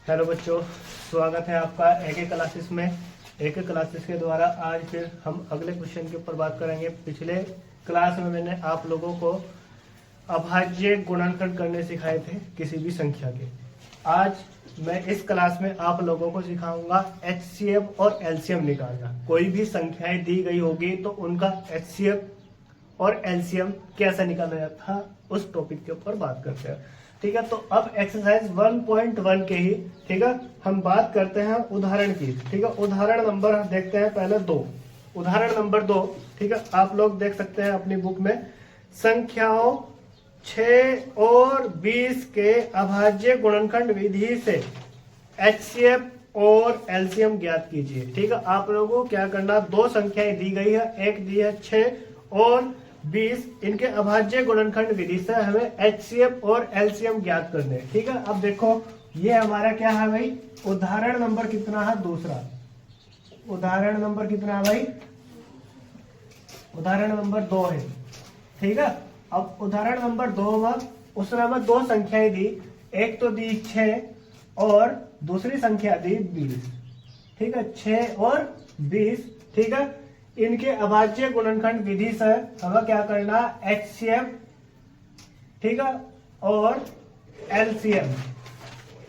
Hello बच्चों, स्वागत है आपका एक क्लासेस में। एक क्लासेस के द्वारा आज फिर हम अगले क्वेश्चन के ऊपर बात करेंगे। पिछले क्लास में मैंने आप लोगों को अभाज्य गुणनखंड करने सिखाए थे किसी भी संख्या के। आज मैं इस क्लास में आप लोगों को सिखाऊंगा एचसीएफ और एलसीएम निकालना। कोई भी संख्याएं दी गई होगी तो उनका एचसीएफ और एलसीएम कैसे निकाला जाता है उस टॉपिक के ऊपर बात करते हैं। ठीक है, तो अब एक्सरसाइज 1.1 के ही ठीक है हम बात करते हैं उदाहरण की। ठीक है, उदाहरण नंबर देखते हैं पहले 2। उदाहरण नंबर 2 ठीक है, आप लोग देख सकते हैं अपनी बुक में। संख्याओं 6 और 20 के अभाज्य गुणनखंड विधि से एचसीएफ और एलसीएम ज्ञात कीजिए। ठीक है, आप लोगों को क्या करना, दो संख्याएं दी गई है, एक दी है 6 और 20, इनके अभाज्य गुणनखंड विधि से हमें एचसीएफ और एलसीएम ज्ञात करने हैं। ठीक है, अब देखो ये हमारा क्या है भाई, उदाहरण नंबर कितना है, दूसरा। उदाहरण नंबर कितना है भाई, उदाहरण नंबर 2 है। ठीक है, अब उदाहरण नंबर 2 में उसने हमें दो संख्याएं दी, एक तो दी 6 और दूसरी संख्या दी 20। ठीक है, 6 और 20। ठीक है, इनके अभाज्य गुणनखंड विधि से हमें क्या करना, एचसीएफ ठीक है और एलसीएम।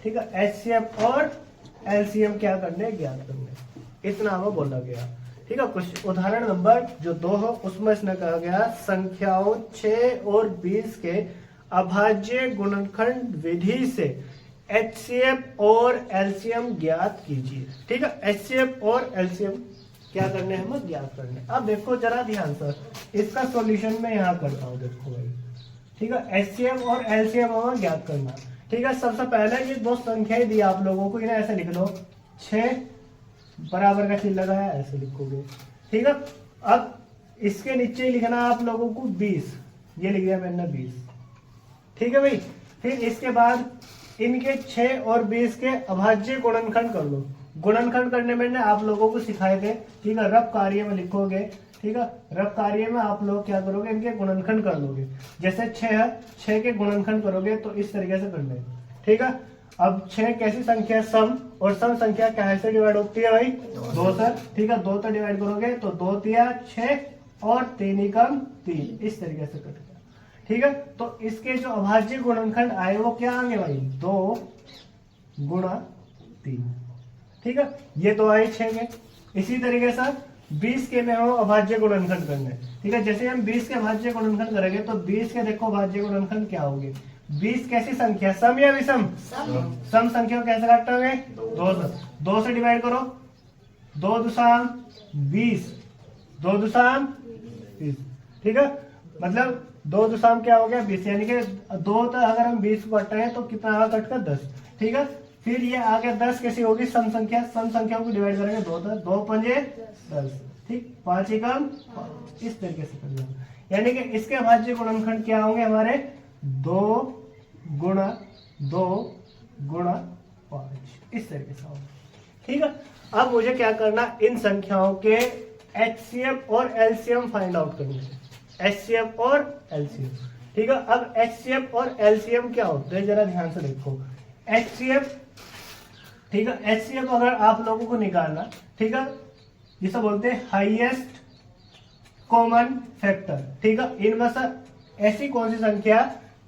ठीक है, एचसीएफ और एलसीएम क्या करने, ज्ञात करने, इतना हमें बोला गया। ठीक है, कुछ उदाहरण नंबर जो 2 है उसमें इसने कहा गया संख्याओं 6 और 20 के अभाज्य गुणनखंड विधि से एचसीएफ और एलसीएम ज्ञात कीजिए। ठीक है, एचसीएफ और एलसीएम क्या करने हैं, हम ज्ञात करने। अब देखो जरा ध्यान से, इसका सॉल्यूशन मैं यहाँ करता हूँ। देखो भाई, ठीक है, एचसीएफ और एलसीएम हमें ज्ञात करना। ठीक है, सबसे पहले ये दो संख्याएं दी आप लोगों को, इन्हें ऐसे लिख लो, 6 बराबर का चिन्ह लगाया, ऐसे लिखोगे। ठीक है, अब इसके नीचे लिखना आप लोगों को 20, ये लिख दिया मैंने 20। ठीक है भाई, फिर इसके बाद इनके 6 और 20 के अभाज्य गुणनखंड कर लो। गुणनखंड करने में आप लोगों को सिखाए थे। ठीक है, रफ कार्य में लिखोगे। ठीक है, रफ कार्य में आप लोग क्या करोगे, इनके गुणनखंड कर लोगे। जैसे 6 है, 6 के गुणनखंड करोगे तो इस तरीके से करना है। ठीक है, अब 6 कैसी संख्या, सम, और सम संख्या कैसे डिवाइड होती है भाई, 2 से। ठीक है, 2 से डिवाइड करोगे तो 2 तिया 6 और 3 एकम 3, इस तरीके से कटेगा। ठीक है, तो इसके जो अभाज्य गुणनखंड आए वो क्या आएंगे भाई, 2 गुणा 3। ठीक है, ये तो आए 6 के। इसी तरीके से 20 के में हम अभाज्य गुणनखंड करने। ठीक है, जैसे हम 20 के अभाज्य गुणनखंड करेंगे तो 20 के देखो अभाज्य गुणनखंड क्या होंगे। 20 कैसी संख्या, सम या विषम, सम संख्या को कैसे काटोगे, 2 से डिवाइड करो, 2 दुसाम 20, 2 दुसाम 20। ठीक है, मतलब 2 दुसाम क्या हो गया, 20, यानी कि 2 तो अगर हम 20 को काट रहे हैं तो कितना कटकर 10। ठीक है, फिर ये आगे 10 कैसी होगी, सम संख्या, सम संख्याओं को डिवाइड करेंगे 2 पंजे 10। ठीक, 5 एकम 5, इस तरीके से करना। यानी कि इसके अभाज्य गुणनखंड क्या होंगे हमारे, 2 गुणा 2 गुणा 5, इस तरीके से होगा। ठीक है, अब मुझे क्या करना, इन संख्याओं के एचसीएफ और एलसीएम फाइंड आउट करना है। एचसीएफ और एलसीएम। ठीक है, अब एचसीएफ और एलसीएम क्या होते हैं जरा ध्यान से देखो। एचसीएफ, ठीक है, एचसीएफ अगर आप लोगों को निकालना, ठीक है, जिसे बोलते हैं हाईएस्ट कॉमन फैक्टर। ठीक है, इनमें से ऐसी कौन सी संख्या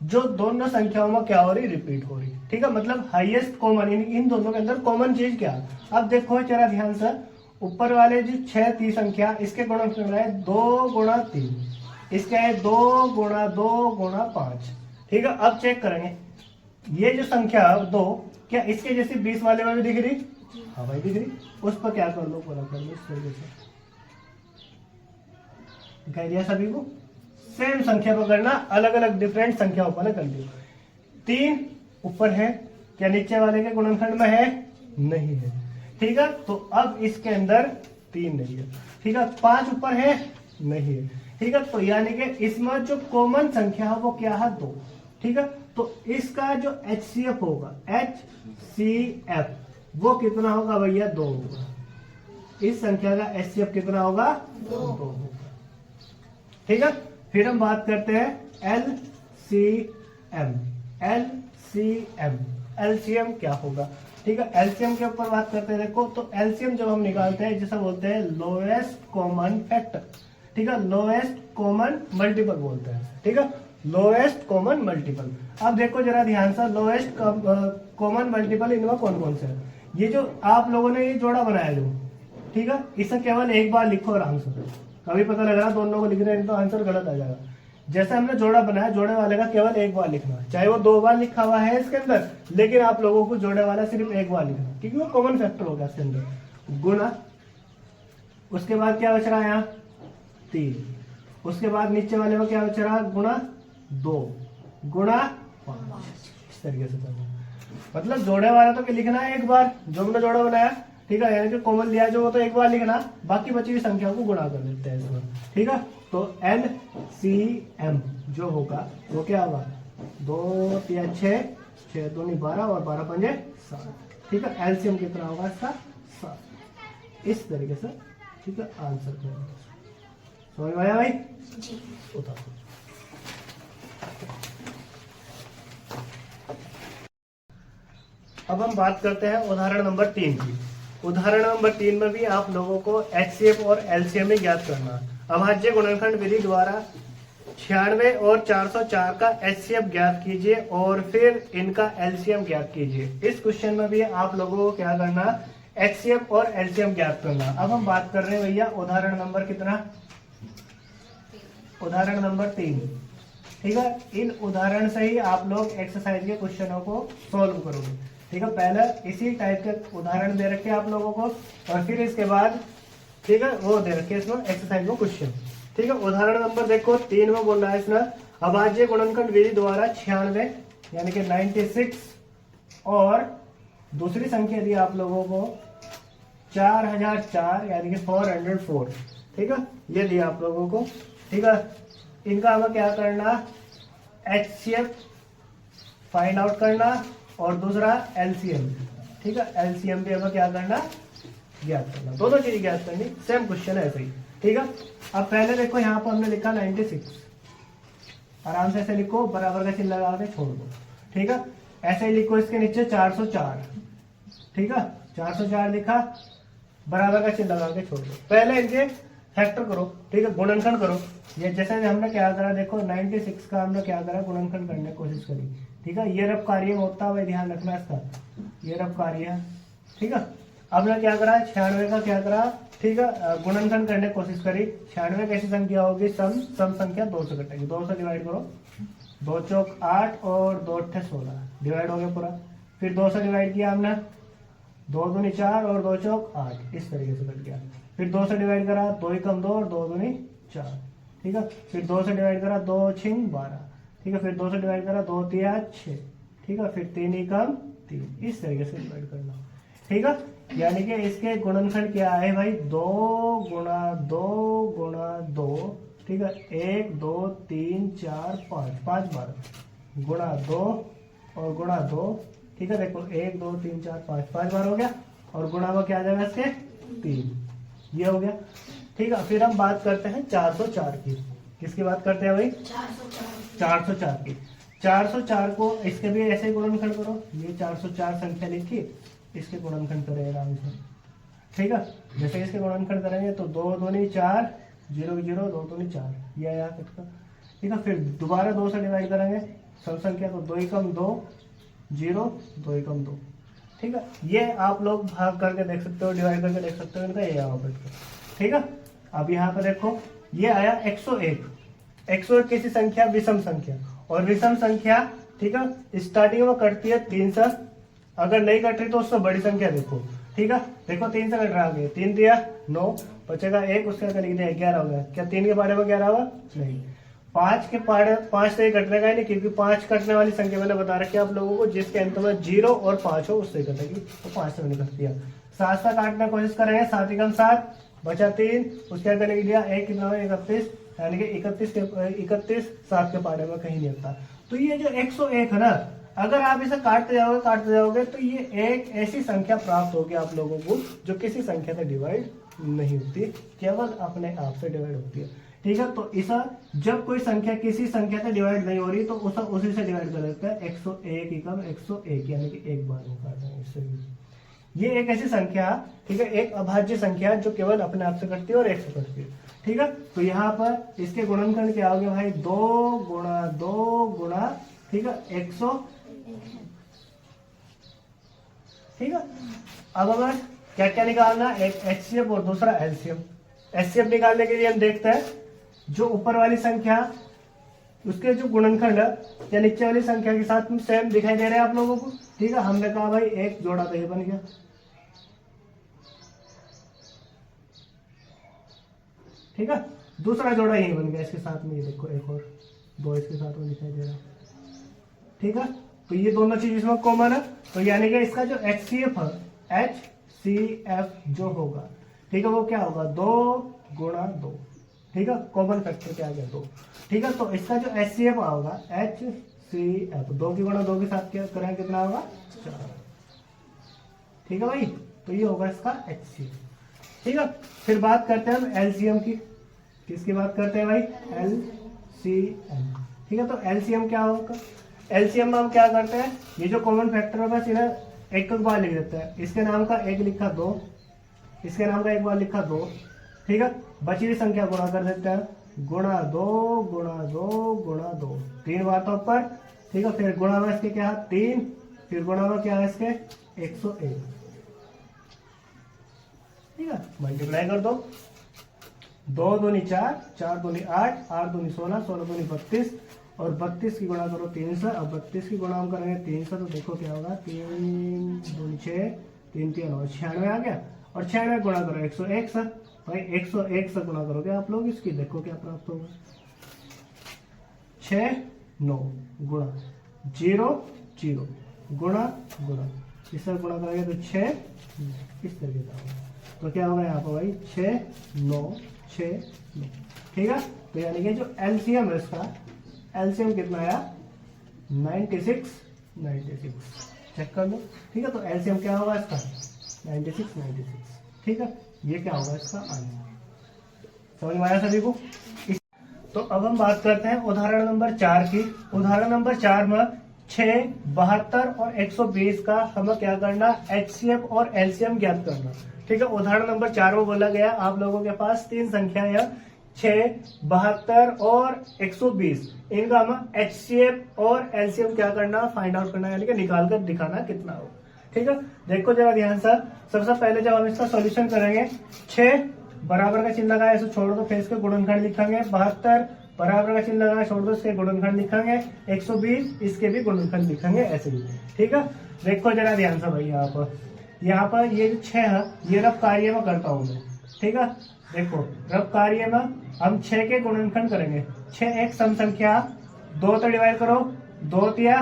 जो दोनों संख्याओं में क्या हो रही, रिपीट हो रही। ठीक है, मतलब हाईएस्ट कॉमन, इन दोनों के अंदर कॉमन चीज क्या। अब देखो जरा ध्यान से, ऊपर वाले जो 6 थी संख्या, इसके गुणनखंड है 2 गुणा 3, इसके है 2 गुणा 2 गुणा 5। ठीक है, अब चेक करेंगे ये जो संख्या 2 क्या इसके जैसे 20 वाले में भी दिख रही, हाँ भाई दिख रही, उस पर क्या कर लो, पूरा कर लो इस तरीके से। दिखाई दिया सभी को, सेम संख्या को करना, अलग अलग डिफरेंट संख्याओं पर कर लो। 3 ऊपर है, क्या नीचे वाले के गुणनखंड में है, नहीं है। ठीक है, तो अब इसके अंदर 3 नहीं है। ठीक है, 5 ऊपर है, नहीं है। ठीक है, तो यानी कि इसमें जो कॉमन संख्या है वो क्या है, 2। ठीक है, तो इसका जो एचसीएफ होगा, एचसीएफ वो कितना होगा भैया, 2 होगा। इस संख्या का एचसीएफ कितना होगा, 2 होगा। ठीक है, फिर हम बात करते हैं एलसीएम। एलसीएम एलसीएम क्या होगा। ठीक है, एलसीएम के ऊपर बात करते हैं। देखो तो एलसीएम जब हम निकालते हैं जिसे बोलते हैं लोएस्ट कॉमन फैक्टर। ठीक है, लोएस्ट कॉमन मल्टीपल बोलते हैं। ठीक है, लोएस्ट कॉमन मल्टीपल। अब देखो जरा ध्यान से, लोएस्ट कॉमन मल्टीपल इनमें कौन कौन से है। ये जो आप लोगों ने ये जोड़ा बनाया जो, ठीक है, इसे केवल एक बार लिखो आराम से। कभी पता लग रहा दोनों को लिख रहे हैं तो आंसर गलत आ जाएगा। जैसे हमने जोड़ा बनाया, जोड़े वाले का केवल एक बार लिखना, चाहे वो 2 बार लिखा हुआ है इसके अंदर, लेकिन आप लोगों को जोड़े वाला सिर्फ एक बार लिखना, क्योंकि वो कॉमन फैक्टर होगा इसके अंदर। गुना, उसके बाद क्या बच रहा है यहाँ 3, उसके बाद नीचे वाले में क्या बच रहा, गुणा 2 गुणा 5। इस तरीके से करना, मतलब जोड़े वाला तो लिखना है एक बार, जो हमने जोड़ा बनाया। ठीक है, यानी कि कॉमन लिया जो वो तो एक बार लिखना, बाकी बची हुई संख्या को गुणा कर देते हैं इसमें। ठीक है, तो LCM जो होगा वो क्या होगा, 2 3 6, 6 दूनी 12 और 12 पंजे 7। ठीक है, एलसीएम कितना होगा इसका 7। इस तरीके से ठीक है आंसर करेंगे। समझ में आया भाई जी? उतारो। अब हम बात करते हैं उदाहरण नंबर 3 की। उदाहरण नंबर 3 में भी आप लोगों को एचसीएफ और एलसीएम ज्ञात करना है। अभाज्य गुणनखंड विधि द्वारा 96 और 404 का एचसीएफ ज्ञात कीजिए और फिर इनका एलसीएम ज्ञात कीजिए। इस क्वेश्चन में भी आप लोगों को क्या करना, एचसीएफ और एलसीएम ज्ञात करना। अब हम बात कर रहे हैं भैया उदाहरण नंबर कितना, उदाहरण नंबर 3। ठीक है, इन उदाहरण से ही आप लोग एक्सरसाइज के क्वेश्चनों को सॉल्व करोगे। ठीक है, पहले इसी टाइप के उदाहरण दे रखे आप लोगों को और फिर इसके बाद ठीक है वो दे रखे इसमें एक्सरसाइज में क्वेश्चन। ठीक है, उदाहरण नंबर देखो 3 में बोल रहा है इसमें अभाज्य गुणनखंड विधि द्वारा 96 यानी कि 96 और दूसरी संख्या दी आप लोगों को 4004 यानी कि 404। ठीक है, ये दिया आप लोगों को। ठीक है, इनका हमें क्या करना, एचसीएफ फाइंड आउट करना और दूसरा एलसीएम। ठीक है, एलसीएम भी हमें क्या करना, ज्ञात करना। दोनों चीज ज्ञात करनी, सेम क्वेश्चन है ऐसे ही। ठीक है, अब पहले देखो यहाँ पर हमने लिखा 96, आराम से ऐसे लिखो, बराबर का चिन्ह लगा के छोड़ दो। ठीक है, ऐसे ही लिखो इसके नीचे 404। ठीक है, 404 लिखा, बराबर का चिन्ह लगा के छोड़ दो। पहले इनके फैक्टर करो। ठीक है, गुणनखंड करो। ये जैसे हमने क्या करा, देखो 96 का हमने क्या करा, गुणनखंड करने की कोशिश करी। ठीक है, ये रफ कार्य होता हुआ ध्यान रखना इसका, ये रफ कार्य है। ठीक है, अब ने क्या करा, 96 का क्या करा, ठीक है गुणनखंड करने की कोशिश करी। 96 कैसी संख्या होगी, सम संख्या 2 से कटेगी। 2 से डिवाइड करो, 2 चौक 8 और 2 अट्ठे 16, डिवाइड हो गया पूरा। फिर 2 से डिवाइड किया हमने, 2 दूनी 4 और 2 चौक 8, इस तरीके से कट गया। फिर 2 से डिवाइड करा, 2 एकम 2 और 2 दूनी 4। ठीक है, फिर 2 से डिवाइड करा, 2 छिंग 12। ठीक है, फिर 2 से डिवाइड करा, 2 तिया 6। ठीक है, फिर 3 एकम 3, इस तरीके से डिवाइड करना। ठीक है, यानी कि इसके गुणनखंड क्या है भाई, 2 गुणा 2 गुणा 2। ठीक है, 1 2 3 4 5, 5 बार गुणा 2 और गुणा 2। ठीक है, देखो 1 2 3 4 5, 5 बार हो गया और गुणा में क्या आ जाएगा इसके 3, ये हो गया। ठीक है, फिर हम बात करते हैं 404 की। किसकी बात करते हैं भाई, 404 की। 404 को इसके भी ऐसे गुणनखंड करो। ये 404 संख्या लिखी, इसके गुणनखंड करें आराम से। ठीक है, जैसे इसके गुणनखंड करेंगे तो 2 दूनी 4, 0 0 2 दूनी 4, ये आया कितना। ठीक है, फिर दोबारा 2 से डिवाइड करेंगे सम संख्या, तो 2 एकम 2 0 2 एकम 2। ठीक है, ये आप लोग भाग करके देख सकते हो, डिवाइड करके देख सकते हो, इनका ये आया बैठ कर। ठीक है, अब यहाँ पर देखो ये आया 101। 101 कैसी संख्या, विषम संख्या। और विषम संख्या ठीक है स्टार्टिंग में कटती है 3 से, अगर नहीं कट रही तो उससे बड़ी संख्या देखो। ठीक है, देखो 3 से कट रहा है, 3 दिया 9, बचेगा 1, उसके अंदर लिख दिया 11 हो गया। क्या 3 के पाड़े में 11 हुआ, नहीं। 5 के पाड़े 5 से ही कटने का ही नहीं, क्योंकि 5 कटने वाली संख्या मैंने बता रखी है आप लोगों को, जिसके अंत में 0 और 5 हो उससे कटेगी, तो 5 से मैंने कट दिया। 7 से काटने की कोशिश करेंगे, 7 एकम 7, बचा 3, उसके अंदर लिख दिया 1 कितना 31, यानी कि 31 7 के पाड़े में कहीं नहीं होता। तो ये जो 101 है ना, अगर आप इसे काटते जाओगे तो ये एक ऐसी संख्या प्राप्त होगी आप लोगों को जो किसी संख्या से डिवाइड नहीं होती, केवल अपने आप से डिवाइड होती है। ठीक है। तो इसा जब कोई संख्या किसी संख्या से डिवाइड नहीं हो रही तो उसा उसी से डिवाइड कर देता है। 101 एकम 101 यानी कि एक बार निकाल देंगे इससे भी। ये एक ऐसी संख्या, ठीक है, एक अभाज्य संख्या जो केवल अपने आप से कटती है और एक से कटती है, ठीक है। तो यहाँ पर इसके गुणनखंड क्या हो गया भाई, 2 गुणा 2 गुणा, ठीक है, 100, ठीक है। अब हमें क्या क्या निकालना, एक एचसीएफ और दूसरा एलसीएम। एचसीएफ निकालने के लिए हम देखते हैं जो ऊपर वाली संख्या उसके जो गुणनखंड या नीचे वाली संख्या के साथ में सेम दिखाई दे रहे हैं आप लोगों को, ठीक है। हमने कहा भाई एक जोड़ा तो ये बन गया, ठीक है। दूसरा जोड़ा यही बन गया इसके साथ में, ये देखो एक और 2 इसके साथ में दिखाई दे रहा है, ठीक है। तो ये दोनों चीज इसमें कॉमन है, तो यानी कि इसका जो एचसीएफ है, एचसीएफ जो होगा, ठीक है, वो क्या होगा, 2 गुणा 2, ठीक है। कॉमन फैक्टर क्या आ गया 2, ठीक है। तो इसका जो एचसीएफ होगा, एचसीएफ 2 की गुणा 2 के साथ क्या करें, कितना होगा 4, ठीक है भाई। तो ये होगा इसका एचसीएफ, ठीक है। फिर बात करते हैं हम एलसीएम की। किसकी बात करते हैं भाई, एलसीएम, ठीक है। तो एलसीएम क्या होगा, एलसीएम में हम क्या करते हैं, ये जो कॉमन फैक्टर होगा इन्हें एक बार लिख देते हैं। इसके नाम का एक लिखा 2, इसके नाम का एक बार लिखा 2, ठीक है। बची हुई संख्या गुणा कर देते हैं, गुणा 2 गुणा 2 गुणा 2, 3 बातों पर, ठीक है। फिर गुणा में इसके क्या है 3, फिर गुणा में क्या है इसके 101, ठीक है। मल्टीप्लाई कर दो, 2 दूनी 4, 4 दूनी 8, 8 दूनी 16, 16 दूनी 32 और 32 की गुणा करो 3 से। अब 32 की गुणा हम करेंगे 3 से, तो देखो क्या होगा, 3 दूनी 6, 3 3 9, 96 आ गया। और 96 गुणा करो 101 से, भाई 101 से गुणा करोगे आप लोग इसकी, देखो क्या प्राप्त होगा, 6 9 गुणा 0 0 गुणा गुणा, इससे गुणा करेंगे तो 6, इस तरीके का होगा। तो क्या होगा यहाँ पर भाई 6 9 6 9, ठीक है। तो यानी कि जो एलसीएम है इसका, एलसीएम कितना आया 96 96, चेक कर लो, ठीक है। तो एलसीएम क्या होगा इसका 96 96, ठीक है। ये क्या होगा इसका आंसर, समझ में आया सभी को। तो अब हम बात करते हैं उदाहरण नंबर 4 की। उदाहरण नंबर 4 में 6, 72 और 120 का हमें क्या करना, एचसीएफ और एलसीएम ज्ञात करना, ठीक है। उदाहरण नंबर 4 में बोला गया आप लोगों के पास 3 संख्याएं हैं, 6, 72 और 120, इनका हमें एचसीएफ और एलसीएम क्या करना, फाइंड आउट करना, यानी कि निकाल कर दिखाना कितना हो, ठीक है। देखो जरा ध्यान से, सबसे पहले जब हम इसका सॉल्यूशन करेंगे, 6 बराबर का चिन्ह लगाया, इसे छोड़ दो, फिर इसके गुणनखंड लिखेंगे, 72 बराबर का चिन्ह लगाया, छोड़ दो, इसके गुणनखंड लिखेंगे, 120 इसके भी गुणनखंड लिखेंगे, ऐसे ही, ठीक है। देखो जरा ध्यान से भाई, यहाँ पर ये जो 6 है ये रफ कार्य में करता हूं मैं, ठीक है। देखो रफ कार्य में हम 6 के गुणनखंड करेंगे, 6 एक सम संख्या, 2 तो डिवाइड करो, 2 तिया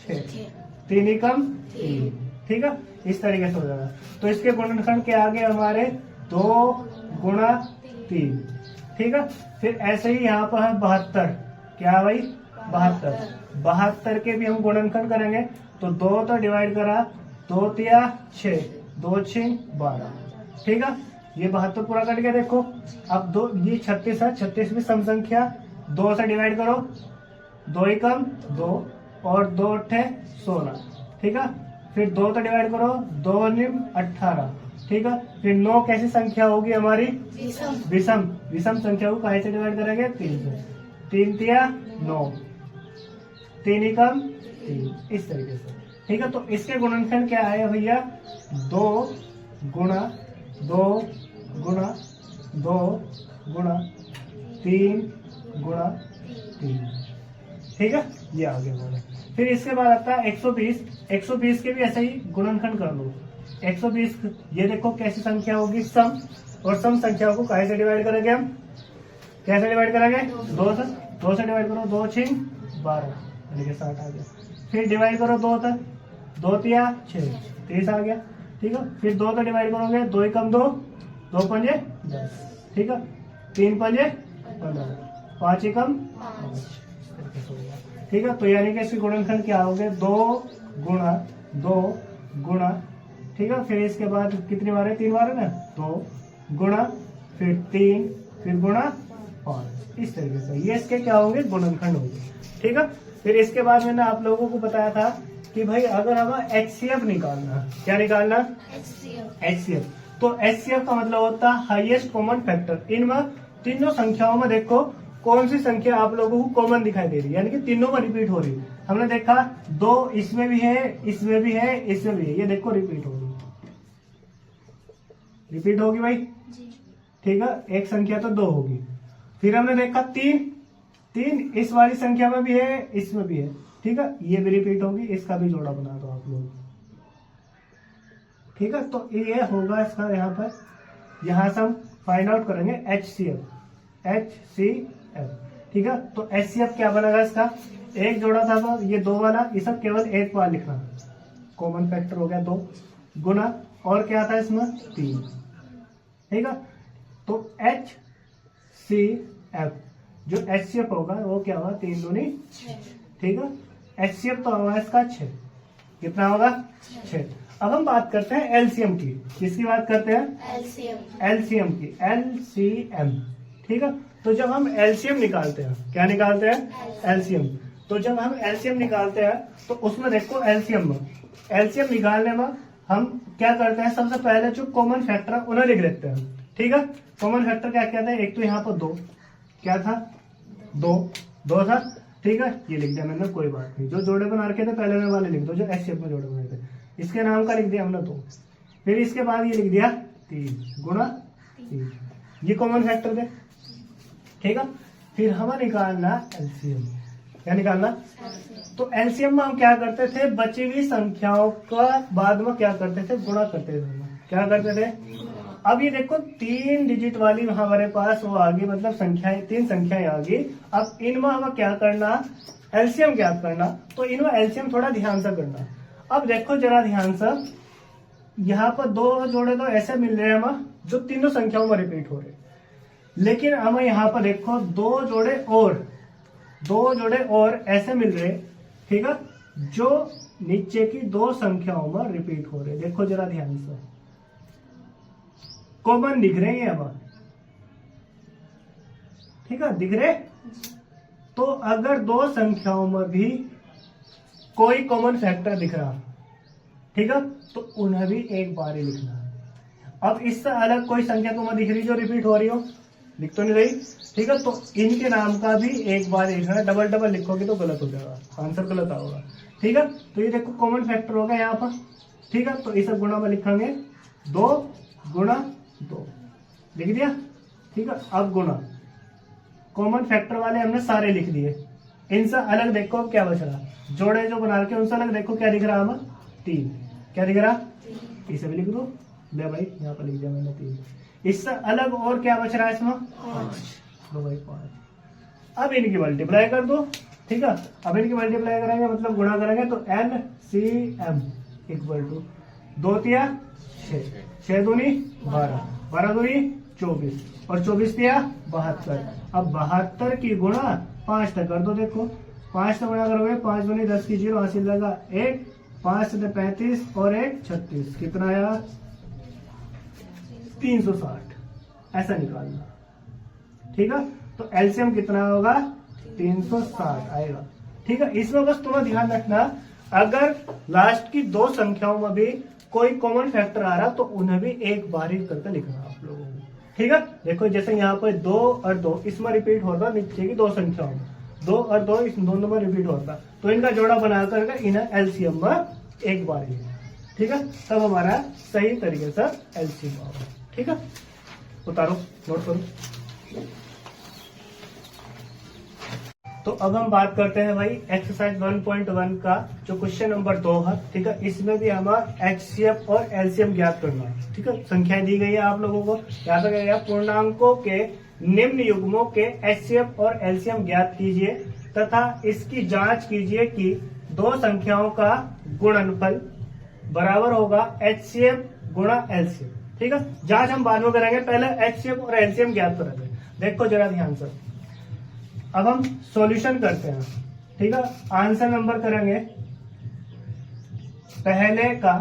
6, 3 एकम 3, ठीक है। इस तरीके से हो जाएगा। तो इसके गुणनखंड के आगे हमारे 2 गुणा 3, ठीक है। फिर ऐसे ही यहाँ पर है 72, क्या भाई 72 के भी हम गुणनखंड करेंगे, तो 2 तो डिवाइड करा, 2 तिया 6, 2 6 12, ठीक है। ये 72 पूरा कट गया। देखो अब 2, ये 36 है, 36 भी सम संख्या, 2 से डिवाइड करो, 2 एकम 2 और 2 8 16, ठीक है। फिर 2 तो डिवाइड करो, 2 निम 18, ठीक है। फिर 9 कैसी संख्या होगी हमारी, विषम, विषम संख्या को कहीं से डिवाइड करेंगे 3 से, 3 तिया 9, 3 एकम 3, इस तरीके से, ठीक है। तो इसके गुणनखंड क्या आया भैया, 2 गुणा 2 गुणा 2 गुणा 3 गुणा 3, ठीक है। ये आगे बोले। फिर इसके बाद आता है 120, 120 के भी ऐसे ही गुणनखंड कर लो, 120 ये देखो कैसी संख्या होगी, सम, और सम संख्याओं को कैसे डिवाइड करेंगे हम, कैसे डिवाइड करेंगे, 2 से डिवाइड करो, 2 6 12 यानी कि 60 आ गया। फिर डिवाइड करो 2 तक, 2 तिया 6 30 आ गया, ठीक है। फिर 2 तो डिवाइड करोगे, 2 एकम 2, 2 पंजे 10, ठीक है। 3 पंजे 15, 5 एकम 5, ठीक है। तो यानी कि इसके गुणनखंड क्या हो गए, 2 गुणा 2 गुणा, ठीक है। फिर इसके बाद कितनी बार है, 3 बार है ना, 2 गुणा, फिर 3, फिर गुणा 5, इस तरीके से ये इसके क्या होंगे, गुणनखंड होंगे। ठीक है, फिर इसके बाद मैंने आप लोगों को बताया था कि भाई अगर हमें HCF निकालना, क्या निकालना, HCF, तो HCF का मतलब होता है हाईएस्ट कॉमन फैक्टर। इनमें तीनों संख्याओं में देखो कौन सी संख्या आप लोगों को कॉमन दिखाई दे रही है, यानी कि तीनों में रिपीट हो रही है। हमने देखा 2 इसमें भी है, इसमें भी है, इसमें भी है, ये देखो रिपीट होगी, रिपीट होगी भाई। ठीक है, एक संख्या तो 2 होगी। फिर हमने देखा 3 इस वाली संख्या में भी है, इसमें भी है। ठीक है, ये भी रिपीट होगी, इसका भी जोड़ा बना दो आप लोग। ठीक है, तो ये होगा इसका यहाँ पर, यहां से हम फाइंड आउट करेंगे HCF। ठीक है, तो HCF क्या बनेगा इसका, एक जोड़ा था तो ये 2 वाला, ये सब केवल एक बार लिखना, कॉमन फैक्टर हो गया 2 गुना, और क्या था इसमें 3। ठीक है, तो HCF जो HCF होगा वो क्या होगा, 3 दूनी 6। ठीक है, HCF तो होगा इसका 6, कितना होगा 6। अब हम बात करते हैं LCM की, किसकी बात करते हैं, LCM की, LCM। ठीक है, तो जब हम LCM निकालते हैं, क्या निकालते हैं, LCM, तो जब हम LCM निकालते हैं तो उसमें देखो LCM निकालने में हम क्या करते हैं, सबसे पहले जो कॉमन फैक्टर है उन्हें लिख लेते हैं। ठीक है, कॉमन फैक्टर क्या क्या था, एक तो यहाँ पर 2, क्या था 2 था। ठीक है, ये लिख दिया मैंने, कोई बात नहीं, जो जोड़े बना रखे थे पहले वाले लिख दो, जो HCF में जोड़े बने थे, इसके नाम का लिख दिया हमने 2। फिर इसके बाद ये लिख दिया 3 गुना 3, ये कॉमन फैक्टर थे। ठीक है, फिर हमें निकालना LCM, क्या निकालना, तो LCM में हम क्या करते थे, बची हुई संख्याओं का बाद में क्या करते थे, गुणा करते थे। क्या करते थे, अब ये देखो 3 डिजिट वाली हमारे पास वो आ गई, मतलब संख्याएं 3 संख्याएं आ गई। अब इनमें हमें क्या करना, LCM ज्ञात करना, तो इनमें LCM थोड़ा ध्यान से करना। अब देखो जरा ध्यान से, यहाँ पर 2 जोड़े तो ऐसे मिल रहे हैं हमें जो तीनों संख्याओं में रिपीट हो रहे, लेकिन हमें यहाँ पर देखो 2 जोड़े और ऐसे मिल रहे। ठीक है, जो नीचे की 2 संख्याओं में रिपीट हो रहे, देखो जरा ध्यान से, कॉमन दिख रहे हैं हमें। ठीक है, दिख रहे, तो अगर 2 संख्याओं में भी कोई कॉमन फैक्टर दिख रहा, ठीक है, तो उन्हें भी एक बार ही लिखना है। अब इससे अलग कोई संख्या तुम्हें दिख रही जो रिपीट हो रही हो, लिख तो नहीं रही। ठीक है, तो इनके नाम का भी एक बार लिखना है, डबल लिखोगे तो गलत हो जाएगा, आंसर गलत होगा। ठीक है, तो ये देखो कॉमन फैक्टर होगा यहाँ पर। ठीक है, तो इसे गुणा में लिखेंगे 2 गुणा 2, लिख दिया। ठीक है, अब गुणा, कॉमन फैक्टर वाले हमने सारे लिख दिए, इनसे अलग देखो अब क्या बच रहा, जोड़े जो बना के उनसे अलग देखो क्या दिख रहा हमें, 3, क्या दिख रहा, इसे भी लिख दो, ले भाई यहाँ पर लिख दिया मैंने 3। इससे अलग और क्या बच रहा है इसमें, 5, लो भाई 5। अब इनकी मल्टीप्लाई कर दो। ठीक है, अब इनकी मल्टीप्लाई करेंगे मतलब गुणा करेंगे, तो LCM इक्वल टू 2 तिया 6, 6 दूनी 12, 12 दूनी 24, और 24 तिया 72। अब 72 की गुणा 5 तक कर दो, देखो 5 से गुणा करोगे, 5 दूनी 10 की 0 हासिल लगा 1, 5 से 35 और 1 36, कितना आया 360, ऐसा निकालना। ठीक है, तो LCM कितना होगा 360 आएगा। ठीक है, इसमें बस तुम्हें ध्यान रखना, अगर लास्ट की 2 संख्याओं में भी कोई कॉमन फैक्टर आ रहा तो उन्हें भी एक बार ही करके लिखना आप लोगों को। ठीक है, देखो जैसे यहाँ पर 2 और 2 इसमें रिपीट होता, नीचे की 2 संख्याओं में 2 और 2 इस दोनों में रिपीट होता, तो इनका जोड़ा बना करके इन्हें LCM में एक बार ही। ठीक है, तब हमारा सही तरीके से LCM होगा। ठीक है, उतारो, नोट करो। तो अब हम बात करते हैं भाई एक्सरसाइज 1.1 का जो क्वेश्चन नंबर 2 है। ठीक है, इसमें भी हमें HCF और LCM ज्ञात करना है। ठीक है, संख्याएं दी गई है आप लोगों को, याद रखिएगा पूर्णांकों के निम्न युग्मों के HCF और LCM ज्ञात कीजिए तथा इसकी जांच कीजिए कि 2 संख्याओं का गुणनफल बराबर होगा HCF गुणा LCM। ठीक है, जांच हम बाद में करेंगे, पहले HCF और LCM ज्ञात करेंगे। देखो जरा ध्यान से, अब हम सॉल्यूशन करते हैं। ठीक है, आंसर नंबर करेंगे, पहले का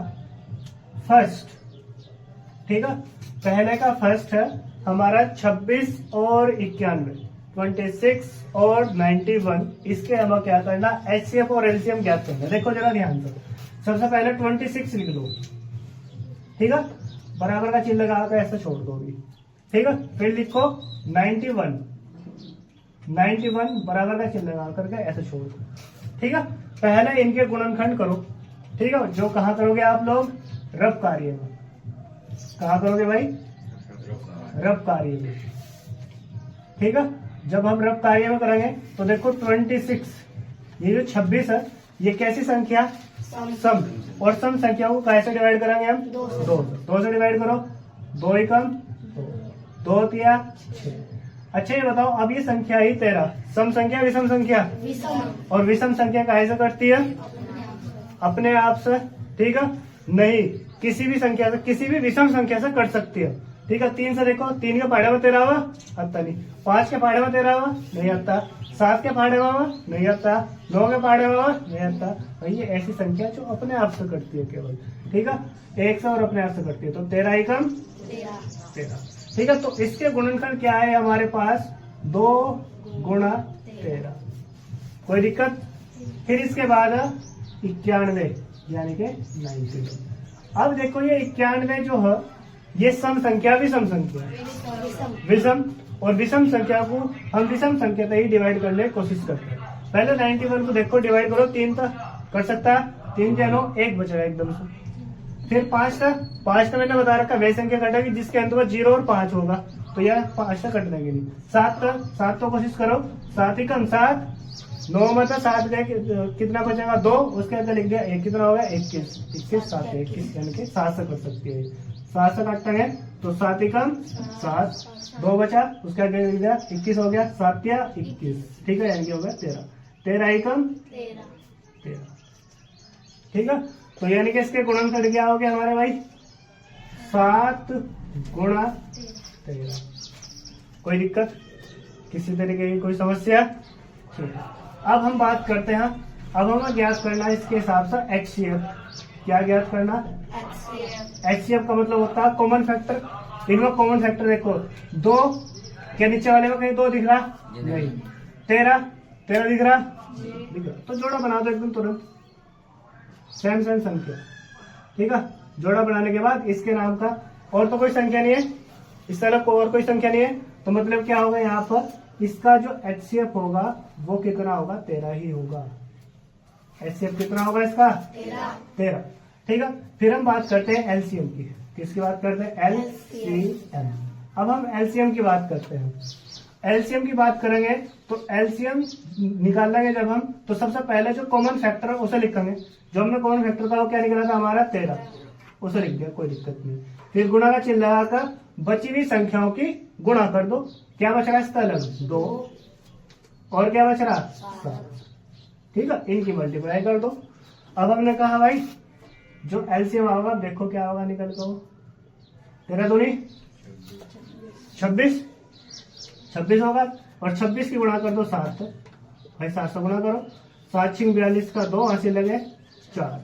फर्स्ट। ठीक है, पहले का फर्स्ट है हमारा 26 और 91, 26 और 91, इसके हमें क्या करना, एचसीएफ और एलसीएम ज्ञात करना। देखो जरा ध्यान से, सबसे पहले 26 लिख लो, ठीक है, बराबर का चिन्ह लगा कर ऐसे छोड़ दो अभी, ठीक है। फिर लिखो 91 बराबर का चिन्ह लगा करके ऐसे छोड़ दो, ठीक है। पहले इनके गुणनखंड करो, ठीक है, जो कहाँ करोगे आप लोग, रब कार्य में। कहाँ करोगे भाई, रब कार्य में, ठीक है। जब हम रब कार्य में करेंगे तो देखो 26, ये जो 26 है, ये कैसी संख्या, सम, और सम संख्या को कैसे डिवाइड करेंगे हम, दो से डिवाइड करो, 2 एकम 2 तिया 6। अच्छा ये बताओ, अब ये संख्या ही 13 सम संख्या विषम संख्या, और विषम संख्या कैसे कटती है, अपने आप से, ठीक है, नहीं किसी भी संख्या से, किसी भी विषम संख्या से कट सकती है, ठीक है। 3 से देखो, 3 के पहाड़े में 13 हुआ, आता नहीं। 5 के पहाड़े में 13 हुआ, नहीं आता। 7 के पहाड़े में नहीं आता। 9 के पहाड़े में नहीं आता। भाई ये ऐसी संख्या जो अपने आप से कटती है केवल, ठीक है, 1 से और अपने आप से कटती है, तो 13 एकम 13, ठीक है। तो इसके गुणनखंड क्या है हमारे पास, 2 गुणा 13, कोई दिक्कत। फिर इसके बाद 91 यानी कि 90। अब देखो ये 91 जो है, ये सम संख्या विषम संख्या, विषम, और विषम संख्या को हम विषम संख्या से ही डिवाइड करने की कोशिश करते हैं। पहले 91 को देखो डिवाइड करो, 3 तक कर सकता है, 3 जानो 1 बचेगा एकदम से। फिर 5 का मैंने बता रखा वह संख्या कटेगी जिसके अंत में 0 और 5 होगा, तो यह 5 तक कट देंगे नहीं। 7 तो कोशिश करो, 7 एकम 7, 9 में तो 7 गए, कितना बचेगा 2, उसके अंदर लिख दिया 1, कितना होगा 21, 7 21 यानी कि 7 से कर सकती है, 7 से काटते हैं तो 7 एकम 7, 2 बचा, उसका लिख दिया 21 हो गया, 7 या 21, ठीक है, यानी कि हो गया 13, 13 एकम 13, ठीक है। तो यानी कि इसके गुणनखंड क्या हो गया हमारे भाई, 7 गुणा 13। कोई दिक्कत, किसी तरीके की कोई समस्या, ठीक है। अब हम बात करते हैं, अब हमें ज्ञात करना है इसके हिसाब से एचसीएफ। क्या ज्ञात करना, एचसीएफ का मतलब होता है कॉमन फैक्टर। इनमें कॉमन फैक्टर देखो, 2 क्या नीचे वाले में कहीं 2 दिख रहा, नहीं। 13 दिख रहा, तो जोड़ा बना दो एकदम तुरंत, सेम संख्या, ठीक है। जोड़ा बनाने के बाद इसके नाम का, और तो कोई संख्या नहीं है, इस तरह और कोई संख्या नहीं है, तो मतलब क्या होगा यहाँ पर, इसका जो एचसीएफ होगा वो कितना होगा, 13 ही होगा। एचसीएफ कितना होगा इसका, 13, ठीक है। फिर हम बात करते हैं एलसीएम की। किसकी बात करते हैं, एलसीएम। अब हम एलसीएम की बात करते हैं। एलसीएम की बात करेंगे तो एलसीएम निकालेंगे जब हम, तो सबसे पहले जो कॉमन फैक्टर है उसे लिखेंगे। जो हमने कॉमन फैक्टर था वो क्या निकला था हमारा, 13, उसे लिख दिया, कोई दिक्कत नहीं। फिर गुणा का चिन्ह लगाकर बची हुई संख्याओं की गुणा कर दो। क्या बच रहा है इसका अलग, 2, और क्या बच रहा, 7, ठीक है, इनकी मल्टीप्लाई कर दो। अब हमने कहा भाई जो एलसीएम होगा, देखो क्या होगा निकल कर, 13 दूनी 26 होगा, और 26 की गुणा कर दो 7, भाई 7 से गुणा करो, 7 छिंग 42 का 2 हासिल लगे 4,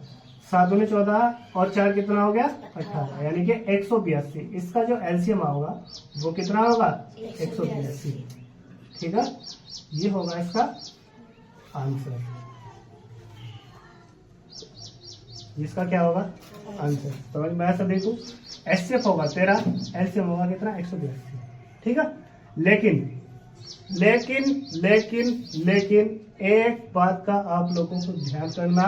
7 दूनी 14, और 4 कितना हो गया 18, यानी कि 182। इसका जो एलसीएम होगा वो कितना होगा, 182, ठीक है। ये होगा इसका आंसर, इसका क्या होगा आंसर। समझ में आया सभी को, एचसीएफ होगा 13, एलसीएम होगा कितना, 182, ठीक है। लेकिन एक बात का आप लोगों को ध्यान करना,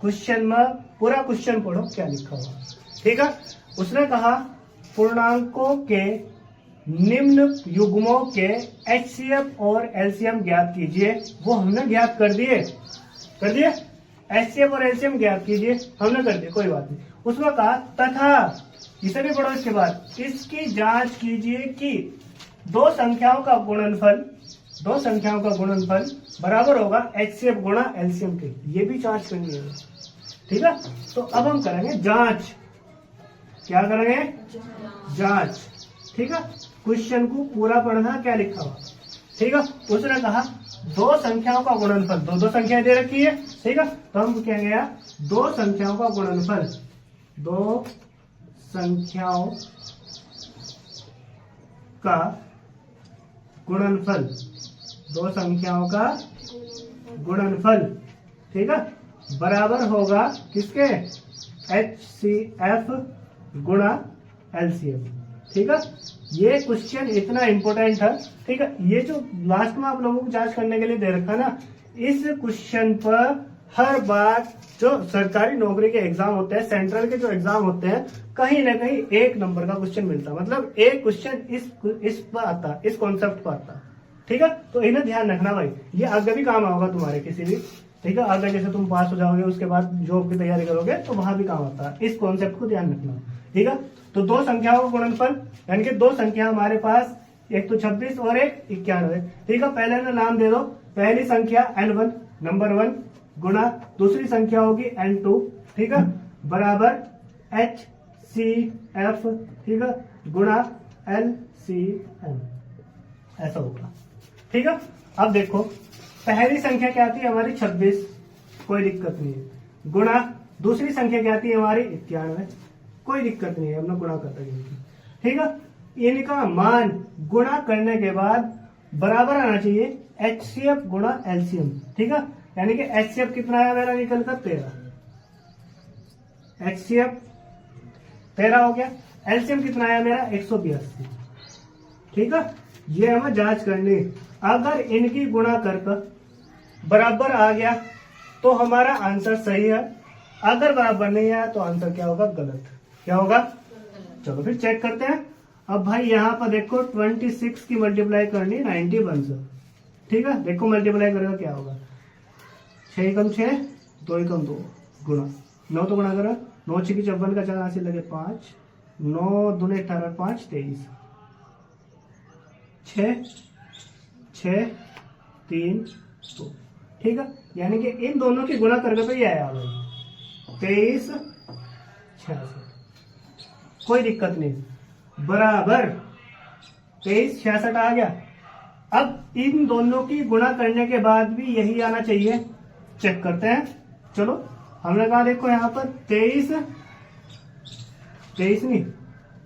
क्वेश्चन में पूरा क्वेश्चन पढ़ो क्या लिखा हुआ, ठीक है। उसने कहा पूर्णांकों के निम्न युग्मों के एचसीएफ और एलसीएम ज्ञात कीजिए। वो हमने ज्ञात कर दिए, एचसीएफ और एलसीएम ज्ञात कीजिए, हमने कर दिया, कोई बात नहीं। उसमें कहा तथा, इसे भी पढ़ो इसके बाद, इसकी जांच कीजिए कि दो संख्याओं का गुणनफल बराबर होगा एचसीएफ गुणा एलसीएम के। ये भी जांच करनी है, ठीक है। तो अब हम करेंगे जांच, क्या करेंगे, जांच, ठीक है। क्वेश्चन को पूरा पढ़ना, क्या लिखा हुआ, ठीक है। उसने कहा दो संख्याओं का गुणनफल, दो संख्याएं दे रखी है, ठीक है। तो हम कहेंगे दो संख्याओं का गुणनफल, दो संख्याओं का गुणनफल दो संख्याओं का गुणनफल, ठीक है, बराबर होगा किसके, HCF गुणा LCM, ठीक है। ये क्वेश्चन इतना इंपॉर्टेंट है, ठीक है। ये जो लास्ट में आप लोगों को जांच करने के लिए दे रखा ना, इस क्वेश्चन पर हर बार जो सरकारी नौकरी के एग्जाम होते हैं, सेंट्रल के जो एग्जाम होते हैं, कहीं ना कहीं 1 नंबर का क्वेश्चन मिलता है, मतलब एक क्वेश्चन इस पर आता, इस कॉन्सेप्ट पर आता, ठीक है। तो इन्हें ध्यान रखना भाई, ये आगे भी काम आएगा तुम्हारे किसी भी, ठीक है। आगे जैसे तुम पास हो जाओगे, उसके बाद जॉब की तैयारी करोगे तो वहां भी काम आता है, इस कॉन्सेप्ट को ध्यान रखना, ठीक है। तो दो संख्याओं का गुणनफल, यानी कि दो संख्या हमारे पास, एक तो 26 और एक 91, ठीक है। पहले ना नाम दे दो, पहली संख्या N1 नंबर 1 गुणा दूसरी संख्या होगी N2, ठीक है, बराबर HCF, ठीक है, गुणा LCM, ऐसा होगा, ठीक है। अब देखो पहली संख्या क्या आती है हमारी 26, कोई दिक्कत नहीं है, गुणा दूसरी संख्या क्या आती है हमारी 91, कोई दिक्कत नहीं है, हम लोग गुणा करते हैं, ठीक है। इनका मान गुणा करने के बाद बराबर आना चाहिए HCF गुणा LCM, ठीक है। यानी कि HCF कितना आया मेरा निकल कर 13, HCF 13 हो गया, LCM कितना आया मेरा 182, ठीक है। ये हमें जांच करनी, अगर इनकी गुणा कर बराबर आ गया तो हमारा आंसर सही है, अगर बराबर नहीं आया तो आंसर क्या होगा, गलत, क्या होगा। चलो फिर चेक करते हैं। अब भाई यहाँ पर देखो 26 की मल्टीप्लाई करनी 91 से, ठीक है। देखो मल्टीप्लाई करेगा क्या होगा, 6 एकम 6, 2 एकम 2 गुणा 9 तो गुणा करो, 9 6 54 का 4 हासिल लगे 5, 9 दूने 18 5 23, 6 6 3 2, ठीक है। यानी कि इन दोनों की गुणा करके तो ये आया भाई 23 66, कोई दिक्कत नहीं, बराबर 23 66 आ गया। अब इन दोनों की गुणा करने के बाद भी यही आना चाहिए, चेक करते हैं। चलो हमने कहा देखो यहाँ पर 23 नहीं,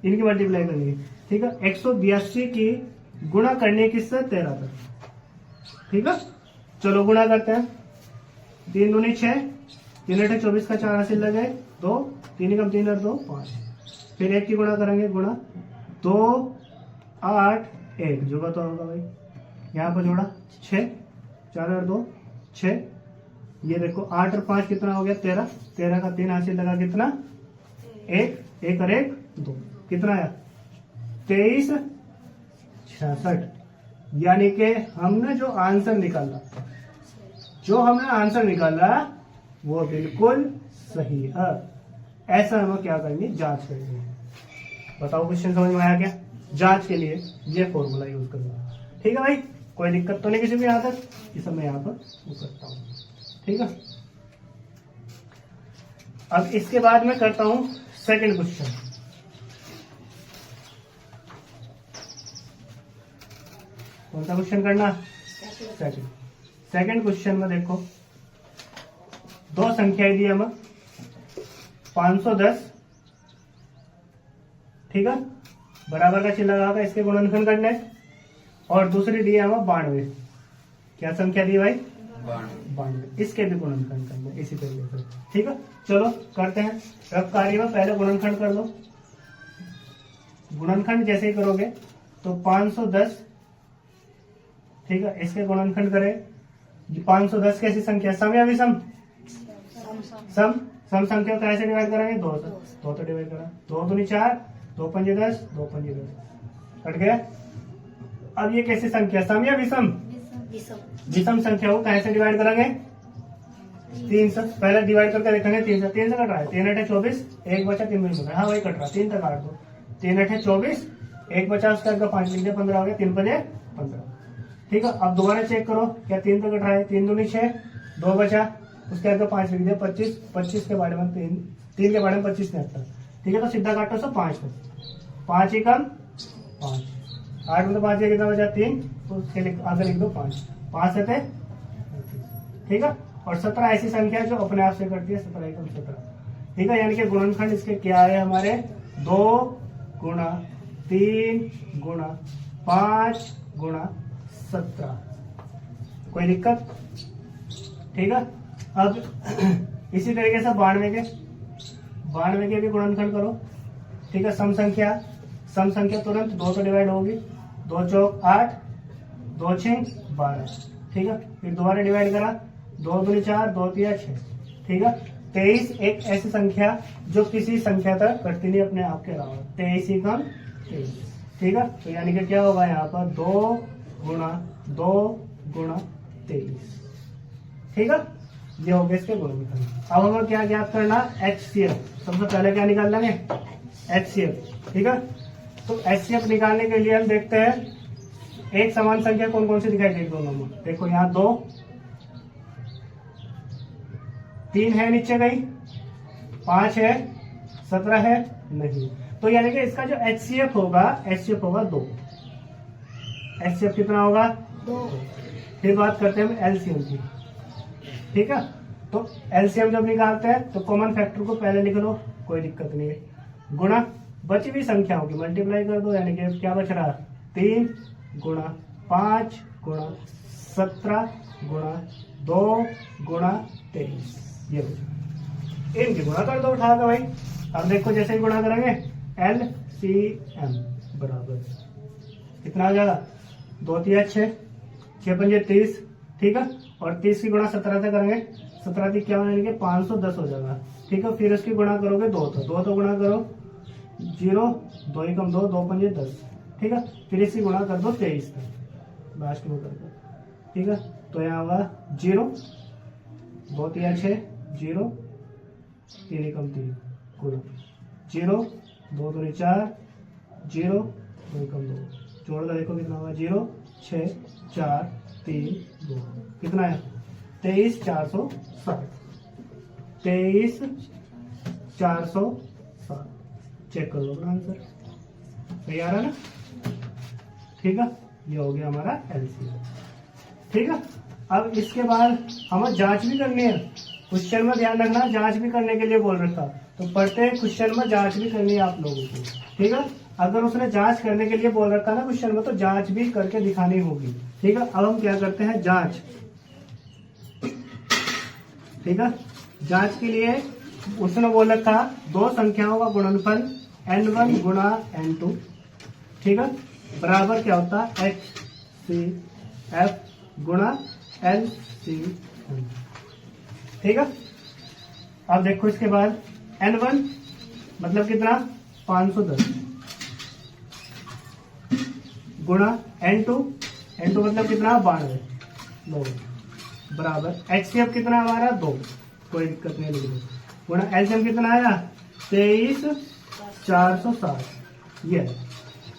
इनकी मल्टीप्लाई करनी है, ठीक है। 182 की गुणा करने किससे 13 तक, ठीक है। चलो गुणा करते हैं, 3 दूनी 6, 3 8 24 का 4 हासिल लगे 2, 3 एकम 3 और 2 5, फिर 1 की गुणा करेंगे, गुणा 2 8 1 जो तो होगा भाई, यहाँ पर जोड़ा 6, 4 और 2 6, ये देखो 8 और 5 कितना हो गया 13, 13 का 3 हासिल लगा कितना 1, 1 और 1 2, कितना आया 23 66। यानी कि हमने जो आंसर निकाला वो बिल्कुल सही है। ऐसा हमें क्या करनी, जांच करनी है। बताओ क्वेश्चन समझ में आया क्या। जांच के लिए ये फॉर्मूला यूज करना, ठीक है भाई। कोई दिक्कत तो नहीं किसी भी यहाँ तक, इस समय यहाँ पर वो करता हूँ, ठीक है। अब इसके बाद मैं करता हूं सेकंड क्वेश्चन। कौन सा क्वेश्चन करना, सेकंड क्वेश्चन में देखो दो संख्याएं दी हमें 510, ठीक है, बराबर का चिन्ह लगा इसके गुणनखंड करना है, और दूसरी दी है हमें 92, क्या संख्या दी भाई 92, इसके भी गुणनखंड करना है इसी तरीके से, ठीक है। चलो करते हैं। रफ कार्य में पहले गुणनखंड कर लो। गुणनखंड जैसे ही करोगे तो 510, ठीक है, इसके गुणनखंड करें। 510 कैसी संख्या, सम या विषम, सम संख्या को कैसे डिवाइड करेंगे, 2 तो डिवाइड करा, 2 दूनी 4, 2 पंजे 10, 2 पंजे 10, कट गया। अब ये कैसी संख्या, सम या विषम, विषम संख्या को कैसे डिवाइड करेंगे, 3 से। पहले डिवाइड करके देखेंगे 3 से कट रहा है, 3 8 24, 1 बचा 3 में, हाँ वही कट रहा, 3 तक काट दो, 3 8 24, 1 बचा उसका 5 लिख दिया, 15 हो गया, 3 5 15, ठीक है। अब दोबारा चेक करो क्या 3 तक कट रहा है, 3 दूनी 6, 2 बचा उसके आगे 5 लिख दिया, 25, 25 के बारे में 3 के बारे में 25 नहीं आता, ठीक है। तो सीधा काटो सब 5 को, 5 ही कम 5, 8 में तो 5 कितना बचा 3, तो उसके आगे लिख दो 5, 5 से थे, ठीक है। और 17 ऐसी संख्या जो अपने आप से करती है, 17 एकम 17, ठीक है। यानी कि गुणनखंड इसके क्या है हमारे, 2 गुणा 3 गुणा 5 गुणा 17, कोई दिक्कत? ठीक है। अब इसी तरीके से 92 के भी गुणनखंड करो। ठीक है। सम संख्या तुरंत 2 से डिवाइड होगी। 2 चौक 8, 2 6 12। ठीक है। फिर दोबारा डिवाइड करा, 2 दूनी 4, 2 तिया 6। ठीक है। 23 एक ऐसी संख्या जो किसी संख्या तक कटती नहीं अपने आप के अलावा। 23 ही कम 23। ठीक है। तो यानी कि क्या होगा यहाँ पर 2 गुणा 2 गुणा 23। ठीक है। ये हो गया इसके गुणनखंड। अब हमें क्या ज्ञात करना? HCF। सबसे पहले क्या निकाल लेंगे? HCF। ठीक है। तो HCF निकालने के लिए हम देखते हैं एक समान संख्या कौन कौन सी दिखाई देगी दोनों में। देखो यहाँ 2, 3 है नीचे गई, 5 है, 17 है नहीं। तो यानी कि इसका जो HCF होगा 2। HCF कितना होगा? 2। फिर बात करते हैं हम LCM की। ठीक है। तो LCM जब निकालते हैं तो कॉमन फैक्टर को पहले लिख लो, कोई दिक्कत नहीं है। गुणा बची हुई संख्याओं की मल्टीप्लाई कर दो, यानी कि क्या बच रहा? 3 गुणा 5 गुणा 17 गुणा 2 गुणा 23। ये इनकी गुणा कर दो उठा के भाई। अब देखो जैसे ही गुणा करेंगे LCM बराबर कितना आ जाएगा? 2 तिया 6, 6 पंजे 30। ठीक है। और 30 की गुणा 17 से करेंगे, 17 की क्या यानी कि 510 हो जाएगा। ठीक है। फिर इसकी गुणा करोगे 2 तो गुणा करो 0, 2 एकम 2, 2 पंजे 10। ठीक है। फिर इसकी गुणा कर दो 23 तक लास्ट में करके। ठीक है। तो यहाँ हुआ 0, 2 तिया 6, 0, 3 एकम 3 गुणा 0, 2 दूनी 4, 0, 2 एकम 2। जोड़ कर देखो कितना हुआ? 0, 6, 4, 3, 2 कितना है? 23 460। 23 460। चेक कर लो अपना आंसर, सही आ रहा है ना? ठीक है। ये हो गया हमारा LCM। ठीक है। अब इसके बाद हमें जांच भी करनी है। क्वेश्चन में ध्यान रखना, जांच भी करने के लिए बोल रखा। तो पढ़ते क्वेश्चन में जांच भी करनी है आप लोगों को। ठीक है। अगर उसने जांच करने के लिए बोल रखा ना क्वेश्चन में, तो जांच भी करके दिखानी होगी। ठीक है। अब हम क्या करते हैं? जांच। ठीक है। जांच के लिए उसने बोल रखा 2 संख्याओं का गुणनफल N1 गुणा N2। ठीक है। बराबर क्या होता है? HCF गुणा LCM। ठीक है। अब देखो इसके बाद N1 मतलब कितना? 510 गुणा N2 मतलब कितना? 92 बराबर HCF कितना हमारा? 2। कोई दिक्कत नहीं, लिख दो। गुणा LCM कितना आया? 23 460। ये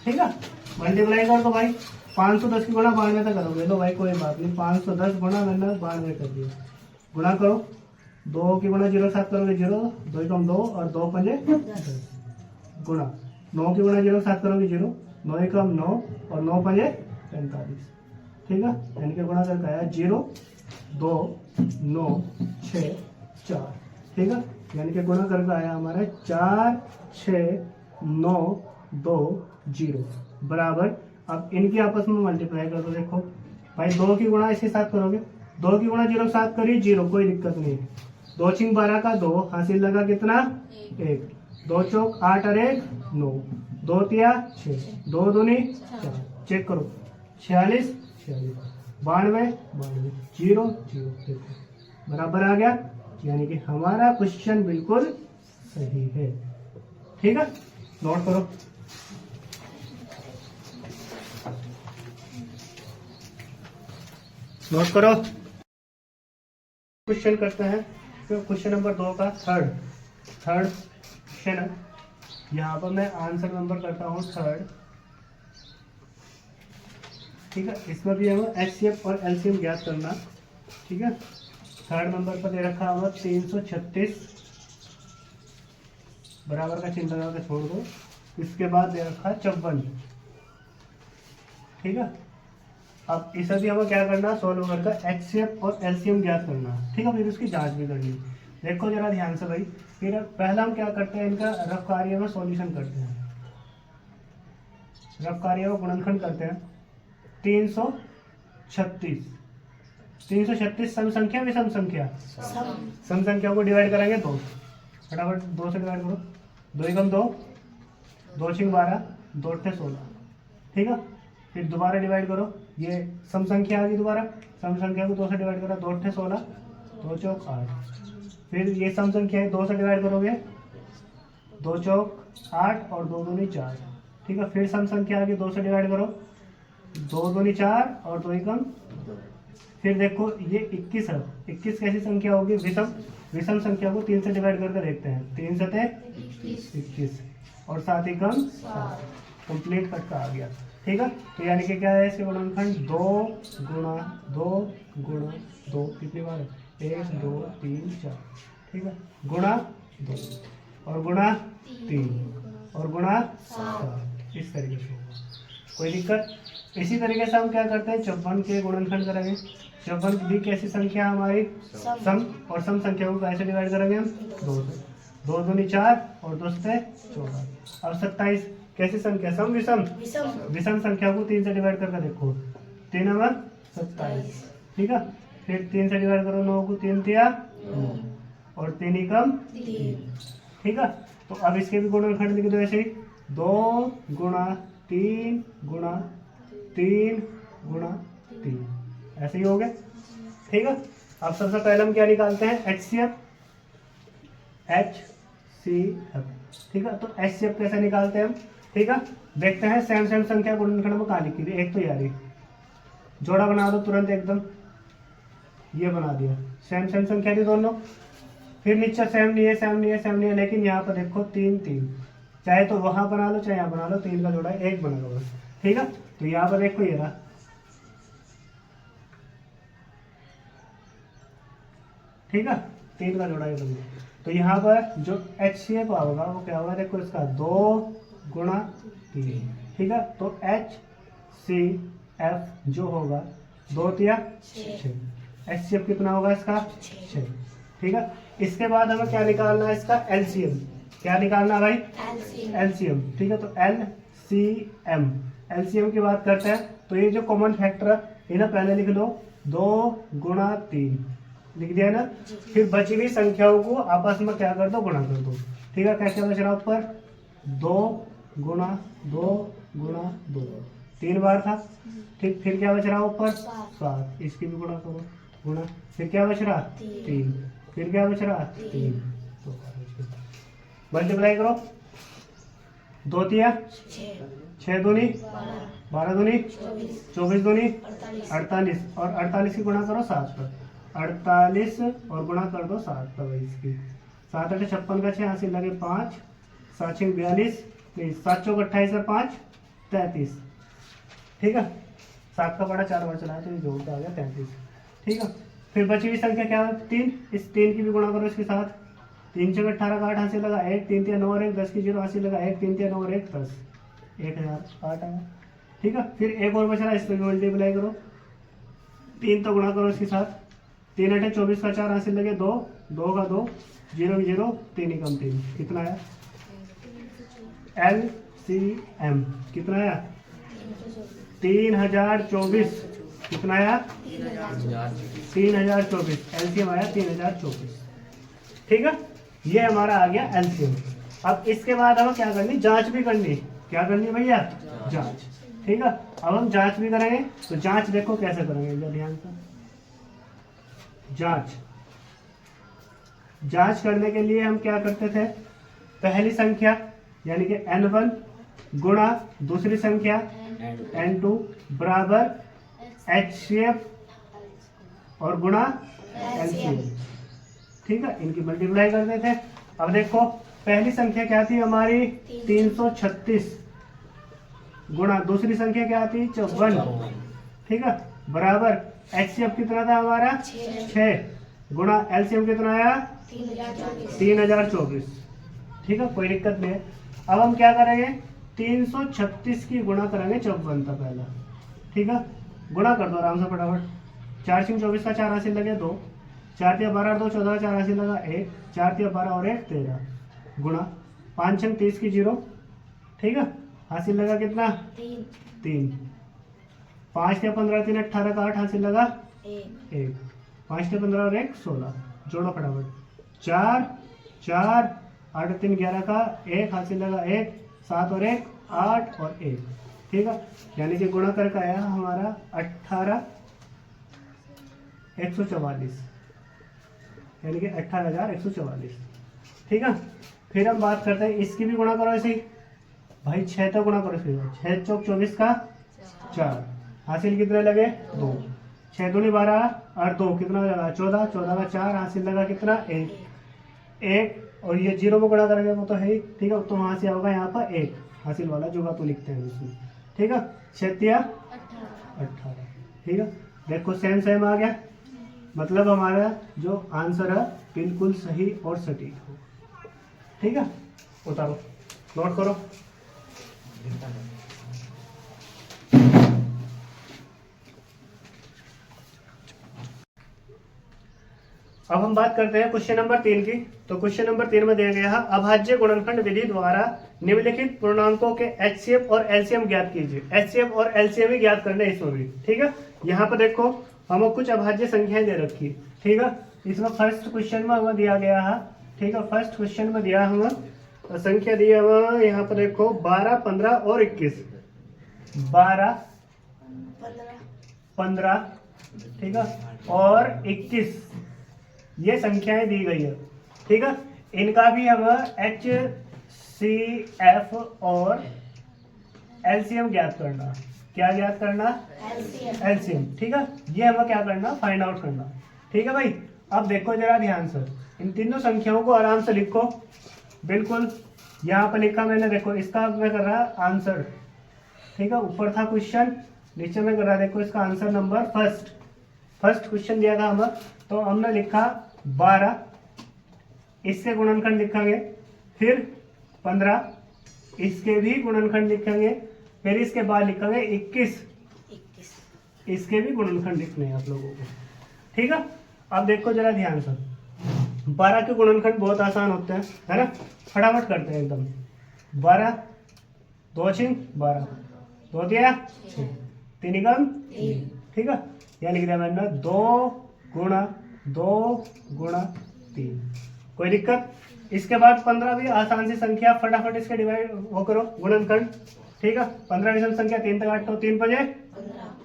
ठीक है। मल्टीप्लाई कर दो भाई। 510 की गुणा 92 तक करोगे। लो भाई कोई बात नहीं, 510 गुणा मैंने 92 कर दिया। गुणा करो, 2 की गुणा 0 7 करोगे 0, 2 एकम 2 और 2 पंजे 10 गुणा 9 की गुणा 0 7 करोगे 0, 9 एकम 9 और 9 पंजे 45। ठीक है। यानी कि गुणा करके आया 0 2 9 6 4। ठीक है। यानी कि गुणा करके आया हमारा 4 6 9 2 0 बराबर। अब इनकी आपस में मल्टीप्लाई कर दो। देखो भाई 2 की गुणा इसके साथ करोगे, 2 की गुणा 0 7 करी 0, कोई दिक्कत नहीं। 2 छिंग 12 का 2, हासिल लगा कितना? 1, 2 चौक 8 और 1 9, 2 तिया 6, 2 दूनी 4। चेक करो 46 46 92 92 0 0। देखो बराबर आ गया, यानी कि हमारा क्वेश्चन बिल्कुल सही है। ठीक है। नोट करो। नोट करो। क्वेश्चन करते हैं। तो क्वेश्चन नंबर 2 का थर्ड क्वेश्चन है। यहाँ पर मैं आंसर नंबर करता हूँ 3rd। ठीक है। इसमें भी हमें HCF और LCM ज्ञात करना। ठीक है। 3rd नंबर पर दे रखा होगा 336 बराबर का चिन्ह लगा के छोड़ दो। इसके बाद दे रखा 54। ठीक है। अब इसे भी हमें क्या करना? सोल्व करके HCF और LCM ज्ञात करना। ठीक है। फिर उसकी जांच भी करनी। देखो जरा ध्यान से भाई। फिर पहला हम क्या करते हैं? इनका रफ कार्य में सॉल्यूशन करते हैं। रफ कार्य में गुणनखंड करते हैं। 336 336 सम संख्या विषम संख्या, सम संख्या को डिवाइड करेंगे 2, फटाफट 2 से डिवाइड करो, 2 एकम 2, 2 छिंग 12, 2 अट्ठे 16, ठीक है। फिर दोबारा डिवाइड करो, ये सम संख्या आ गई, दोबारा सम संख्या को 2 से डिवाइड करो, 2 अट्ठे 16, 2 चौक 8। फिर ये सम संख्या है, 2 से डिवाइड करोगे, 2 चौक 8 और 2 दूनी 4, ठीक है। फिर सम संख्या आ गई, 2 से डिवाइड करो, 2 दूनी 4 और 2 एकम 2। फिर देखो ये 21 है, 21 कैसी संख्या होगी, विषम, विषम संख्या को 3 से डिवाइड करके देखते हैं, 3 सते 21 और 7 एकम 7, कंप्लीट कट का आ गया, ठीक है। तो यानी कि क्या है इसके गुणनखंड 2 गुणा 2 गुणा 2, कितनी बार है, 1 2 3 4, ठीक है, गुणा 2 और गुणा 3 और गुणा 7, इस तरीके से होगा, कोई दिक्कत। इसी तरीके से हम क्या करते हैं, 54 के गुणनखंड करेंगे। 54 भी कैसी संख्या हमारी, सम, और सम संख्या को कैसे डिवाइड करेंगे हम, 2 से, 2 दूनी 4 और 2 से 14। अब 27 कैसी संख्या, सम विषम, विषम संख्या को 3 से डिवाइड करके देखो, 3 नंबर 27, ठीक है। फिर 3 से डिवाइड करो, 9 को 3 तिया 9 और 3 एकम 3, ठीक है। तो अब इसके भी गुणनखंड लिख दो ऐसे ही, 2 गुणा 3 गुणा 3 गुणा 3, ऐसे ही हो गए, ठीक है। अब सबसे पहले हम क्या निकालते हैं, HCF, ठीक है। तो HCF कैसे निकालते हैं हम, ठीक है। देखते हैं सेम सेम संख्या गुणनखंड में कहाँ लिखी थी, एक तो यारी जोड़ा बना दो तुरंत एकदम, ये बना दिया, सेम सेम संख्या थी दोनों। फिर नीचे सेम नहीं है, सेम नहीं है, सेम नहीं है, लेकिन यहाँ पर देखो 3 3, चाहे तो वहां बना लो चाहे यहाँ बना लो, 3 का जोड़ा 1 बनेगा बस, ठीक है। तो यहाँ पर देखो ये रहा, ठीक है, 3 का जोड़ा ये बन गया। तो यहाँ पर जो HCF होगा वो क्या होगा, देखो इसका 2 गुणा 3, ठीक है। तो HCF जो होगा 2 तिया 6, HCF कितना होगा इसका 6, ठीक है। इसके बाद हमें क्या निकालना है, इसका LCM, क्या निकालना भाई, LCM, ठीक है। तो LCM की बात करते हैं, तो ये जो कॉमन फैक्टर है इन्हें पहले लिख लो, 2 गुणा 3 लिख दिया ना। फिर बची हुई संख्याओं को आपस में क्या कर दो, गुणा कर दो, ठीक है। कैसे बच रहा ऊपर, 2 गुणा 2 गुणा 2, 3 बार था, ठीक। फिर क्या बच रहा ऊपर, 7, इसकी भी गुणा करो, गुणा, फिर क्या बच रहा 3, फिर क्या बच रहा 3, तो मल्टीप्लाई करो, 2 तिया 6 दूनी 12 दूनी 24 दूनी 48 और 48 की गुणा करो 7 पर, 48 और गुणा कर दो 7 पर, इसकी 7 8 56 का 6 80 लगे 5 7 6 42 नहीं 7 चौक 28 और 5 33, ठीक है। 7 का बड़ा 4 बार चला तो ये जोड़ आ गया 33, ठीक है। फिर बची हुई संख्या क्या है, 3, इस 3 की भी गुणा करो इसके साथ, 3 चौक 18 का 8 80 लगा 1 3 3 9 और 1 10 की 0 80 लगा 1 3 3 9 और 1 10, 1008 आया, ठीक है। फिर एक और बच रहा है, इस पर मल्टीप्लाई करो, 3 तो गुणा करो इसके साथ, 3 8 24 का 4 80 लगे 2 2 का 2 0 की 0 3 एकम 3, कितना आया, LCM कितना आया, 3024, कितना आया 3024, LCM आया 3024, ठीक है। ये हमारा आ गया LCM। अब इसके बाद हमें क्या करनी, जांच भी करनी, क्या करनी भैया, जांच, ठीक है। अब हम जांच भी करेंगे, तो जांच देखो कैसे करेंगे, ध्यान से। जांच करने के लिए हम क्या करते थे, पहली संख्या यानी कि N1 गुणा दूसरी संख्या N2 बराबर HCF और गुणा LCM, ठीक है, इनकी मल्टीप्लाई करते थे। अब देखो पहली संख्या क्या थी हमारी 336 गुणा दूसरी संख्या क्या थी 54, ठीक है, बराबर HCF कितना था हमारा 6 गुणा LCM कितना आया 3024, ठीक है, कोई दिक्कत नहीं है। अब हम क्या करेंगे, 336 की गुणा करेंगे 54 था पहला, ठीक है, गुणा कर दो आराम से फटाफट, 4 6 24 का 4 80 लगे 2, 4 3 12 2 14 4 80 लगा 1, 4 3 12 और 1 13, गुणा 5 6 30 की 0, ठीक है, हासिल लगा कितना 3, 5 3 15 3 18 का 8 हासिल लगा 1 5 से 15 और 1 16 जोड़ो फटाफट 4 4 8 और 3 11 का 1 हासिल लगा 1 7 और 1 8 और 1 ठीक है यानी कि गुणा करके आया हमारा 18 144 यानी कि 18,144 ठीक है। फिर हम बात करते हैं इसकी भी गुणा करो ऐसे ही भाई 6 तो गुणा करो इसकी 6 चौक 24 का 4 हासिल कितने लगे 2 6 दूनी 12 और 2 कितना लगा 14 14 का 4 हासिल लगा कितना 1 1 और ये 0 में गुणा करेंगे वो तो है ही ठीक है तो वहां से होगा यहाँ पर 1 हासिल वाला जो तो लिखते हैं इसमें ठीक है 18 ठीक है देखो सेम सेम आ गया मतलब हमारा जो आंसर है बिल्कुल सही और सटीक हो ठीक है उतारो नोट करो अब हम बात करते हैं क्वेश्चन नंबर 3 की। तो क्वेश्चन नंबर 3 में दिया गया है अभाज्य गुणनखंड विधि द्वारा निम्नलिखित पूर्णांकों के एचसीएफ और एलसीएम ज्ञात कीजिए। एचसीएफ और एलसीएम ही ज्ञात करना है इसमें भी ठीक है। यहाँ पर देखो हमें कुछ अभाज्य संख्याएं दे रखी ठीक है। इसमें फर्स्ट क्वेश्चन में हमें दिया गया है ठीक है। फर्स्ट क्वेश्चन में दिया हमें संख्या दी हमें यहाँ पर देखो 12 15 और 21 12 15 ठीक है और 21 ये संख्याएं दी गई है ठीक है। इनका भी हमें HCF और LCM ज्ञात करना क्या ज्ञात करना LCM ठीक है। ये हमें क्या करना फाइंड आउट करना ठीक है भाई। अब देखो जरा ध्यान से इन तीनों संख्याओं को आराम से लिखो बिल्कुल यहाँ पर लिखा मैंने देखो इसका मैं कर रहा आंसर ठीक है। ऊपर था क्वेश्चन नीचे में कर रहा देखो इसका आंसर नंबर फर्स्ट क्वेश्चन दिया था हमें तो हमने लिखा 12 इसके गुणनखंड लिखेंगे फिर 15 इसके भी गुणनखंड लिखेंगे फिर इसके बाद लिखेंगे 21 इसके भी गुणनखंड लिखने हैं आप लोगों को ठीक है। अब देखो जरा ध्यान से 12 के गुणनखंड बहुत आसान होते हैं है ना फटाफट करते हैं एकदम 12 2 6 12 2 दिया 3 कम ठीक है। यहाँ लिख दिया मैंने 2 गुणा 3 कोई दिक्कत। इसके बाद 15 भी आसान सी संख्या फटाफट इसके डिवाइड वो करो गुणनखंड ठीक है। 15 विषम संख्या 3 तक 8 तो 3 5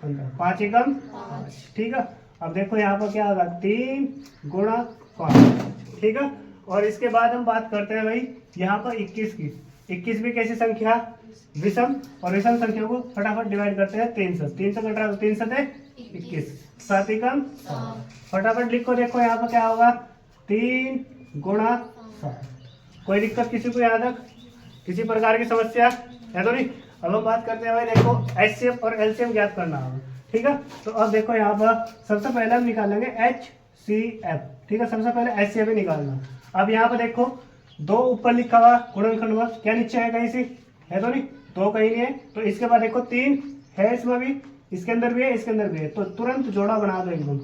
15 5 एकम 5 ठीक है। अब देखो यहाँ पर क्या होगा 3 गुणा 5 ठीक है। और इसके बाद हम बात करते हैं भाई यहाँ पर 21 की 21 भी कैसी संख्या विषम और विषम संख्या को फटाफट डिवाइड करते हैं 3 से कट रहा है 3 से 21 7 एकम फटाफट लिखो देखो यहाँ पर क्या होगा 3 गुणा 7 कोई दिक्कत किसी को यहाँ तक किसी प्रकार की समस्या है तो नहीं। अब हम बात करते हैं भाई देखो HCF और LCM ज्ञात करना है ठीक है। तो अब देखो यहाँ पर सबसे पहले हम निकालेंगे HCF ठीक है। सबसे पहले HCF ही निकालना। अब यहाँ पर देखो 2 ऊपर लिखा हुआ गुणनखंड हुआ क्या नीचे है कहीं से है तो नहीं 2 कहीं नहीं है तो इसके बाद देखो 3 है इसमें भी इसके अंदर भी है इसके अंदर भी है तो तुरंत जोड़ा बना दो एकदम।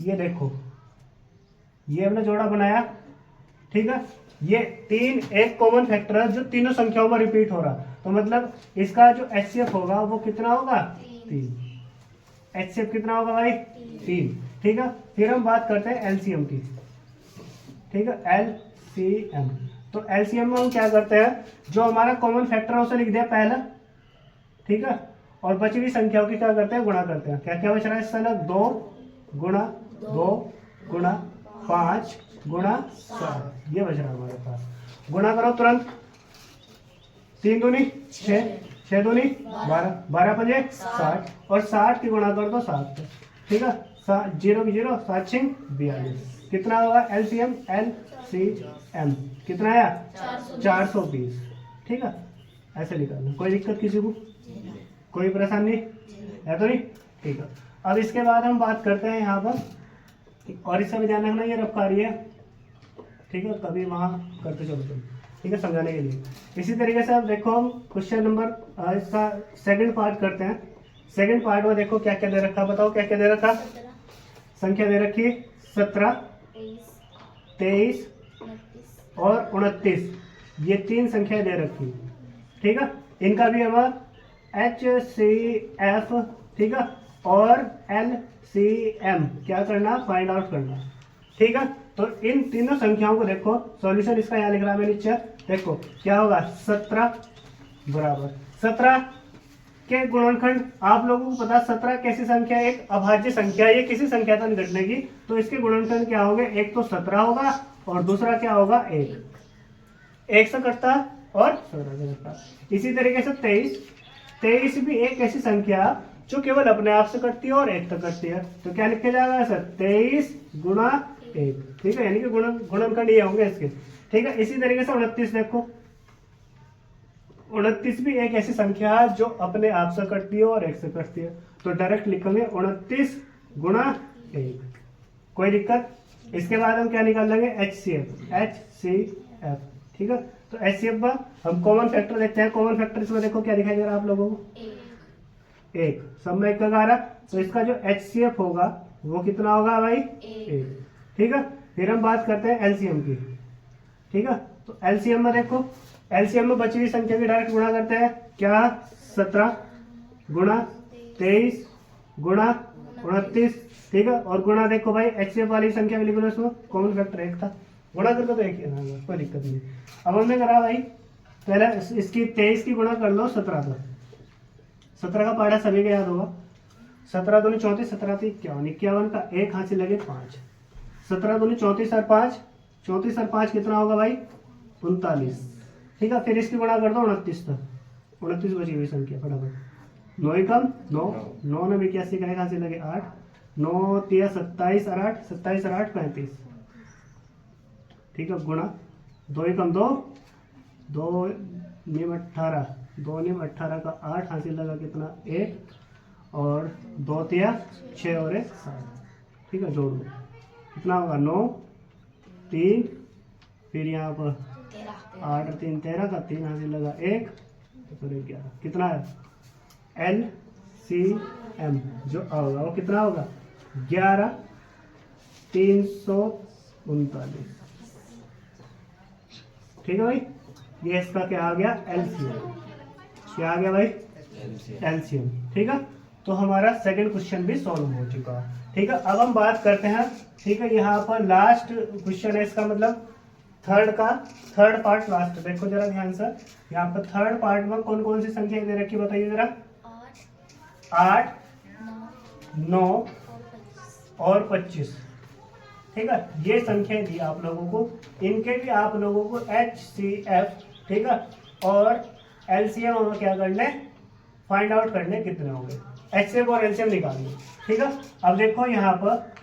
ये देखो ये हमने जोड़ा बनाया ठीक है। ये 3 एक कॉमन फैक्टर है जो तीनों संख्याओं में रिपीट हो रहा तो मतलब इसका जो HCF होगा वो कितना होगा 3 HCF कितना होगा भाई 3 ठीक है। फिर हम बात करते हैं LCM की ठीक है। LCM तो LCM में हम क्या करते हैं जो हमारा कॉमन फैक्टर है उसे लिख दिया पहला ठीक है। और बची हुई संख्याओं की क्या करते हैं गुणा करते हैं क्या क्या बच रहा है इससे अलग 2 गुणा 5 गुणा 7 ये बच रहा है हमारे पास। गुणा करो तुरंत 3 दूनी 6 दूनी 12 12 5 60 और 60 की गुणा कर दो 7 ठीक है। 0 की 0 7 6 42 कितना होगा LCM कितना आया 420 ठीक है। ऐसे निकालना कोई दिक्कत किसी को कोई परेशानी है तो नहीं ठीक है। अब इसके बाद हम बात करते हैं यहाँ पर और इसका भी ध्यान रखना ये रफ कार्य है ठीक है। कभी वहाँ करते चलो तुम ठीक है समझाने के लिए। इसी तरीके से अब देखो हम क्वेश्चन नंबर इसका सेकंड पार्ट करते हैं। सेकंड पार्ट में देखो क्या क्या दे रखा बताओ क्या क्या दे रखा संख्या दे रखी 17 23 और 29 ये 3 संख्या दे रखी ठीक है। इनका भी हमारा HCF ठीक है। और LCM क्या करना, फाइंड आउट करना। ठीक है, तो इन तीनों संख्याओं को देखो, सॉल्यूशन इसका यहाँ लिख रहा है नीचे, देखो क्या होगा 17 बराबर 17 के गुणनखंड। आप लोगों को पता 17 कैसी संख्या, एक अभाज्य संख्या, ये किसी संख्या तक घटने की, तो इसके गुणनखंड क्या होंगे, एक तो 17 होगा और दूसरा क्या होगा 1 से कटता और 17 से कटता। इसी तरीके से 23 भी एक ऐसी संख्या जो केवल अपने आप से कटती है और 1 तक कटती है, तो क्या लिखे जाएगा सर 23 गुणा 1। ठीक है, यानी कि गुणनखंड ये होंगे इसके। ठीक है, इसी तरीके से 29 देखो, 29 भी एक ऐसी संख्या है जो अपने आप से कटती है और 1 से कटती है, तो डायरेक्ट लिखेंगे 29 गुणा 1, कोई दिक्कत। इसके बाद हम क्या निकाल लेंगे, HCF। ठीक है, तो HCF में हम कॉमन फैक्टर देखते हैं। कॉमन फैक्टर इसमें देखो क्या दिखाई दे रहा है आप लोगों को, 1, सब में 1 का आ रहा, तो इसका जो HCF होगा वो कितना होगा भाई, 1। ठीक है, फिर हम बात करते हैं LCM की। ठीक है, तो LCM में देखो, LCM में बची हुई संख्या की डायरेक्ट गुणा करते हैं, क्या 17 गुणा 23 गुणा 29। ठीक है, और गुणा देखो भाई HCF वाली संख्या भी लिख लो, इसमें कॉमन फैक्टर 1 था, गुणा करके तो 1 ही है, कोई दिक्कत नहीं। अब हमने करा भाई पहले इसकी 23 की गुणा कर लो 17 का, 17 का पहाड़ा सभी को याद होगा, 17 दूनी 34, 17 थी 51, 51 का 1 हाथ से लगे 5, 17 दूनी 34 और 5, 34 और 5 कितना होगा भाई 39। ठीक है, फिर इसकी गुणा कर दो 29 तक, 29 बची हुई संख्या फटाफट, 9 कम 9 में 81 का 1 हाथ से लगे 8, 9 3 27 और 8, 27 और 8 35। ठीक है, गुणा 2 कम 2 2 नियम 18, 2 नियम 18 का 8 हासिल लगा कितना 1, और 2 3 6 और 1 7। ठीक है, जोड़ दो कितना होगा 9 3, फिर यहाँ पर 8 और 3 13 का 3 हासिल लगा 1, तो 11 कितना है LCM जो होगा वो कितना होगा 11 339। ठीक है भाई, ये इसका क्या आ गया LCM, क्या आ गया भाई LCM। ठीक है, तो हमारा सेकंड क्वेश्चन भी सॉल्व हो चुका है। ठीक है, अब हम बात करते हैं। ठीक है, यहाँ पर लास्ट क्वेश्चन है, इसका मतलब थर्ड पार्ट लास्ट। देखो जरा ध्यान से, यहाँ पर थर्ड पार्ट में कौन कौन सी संख्या दे रखी बताइए जरा, 8 9 और 25। ठीक है, ये संख्या दी आप लोगों को, इनके भी आप लोगों को HCF ठीक है और LCM हमें क्या करने, फाइंड आउट करने कितने होंगे, HCF और LCM निकालने। ठीक है, अब देखो यहाँ पर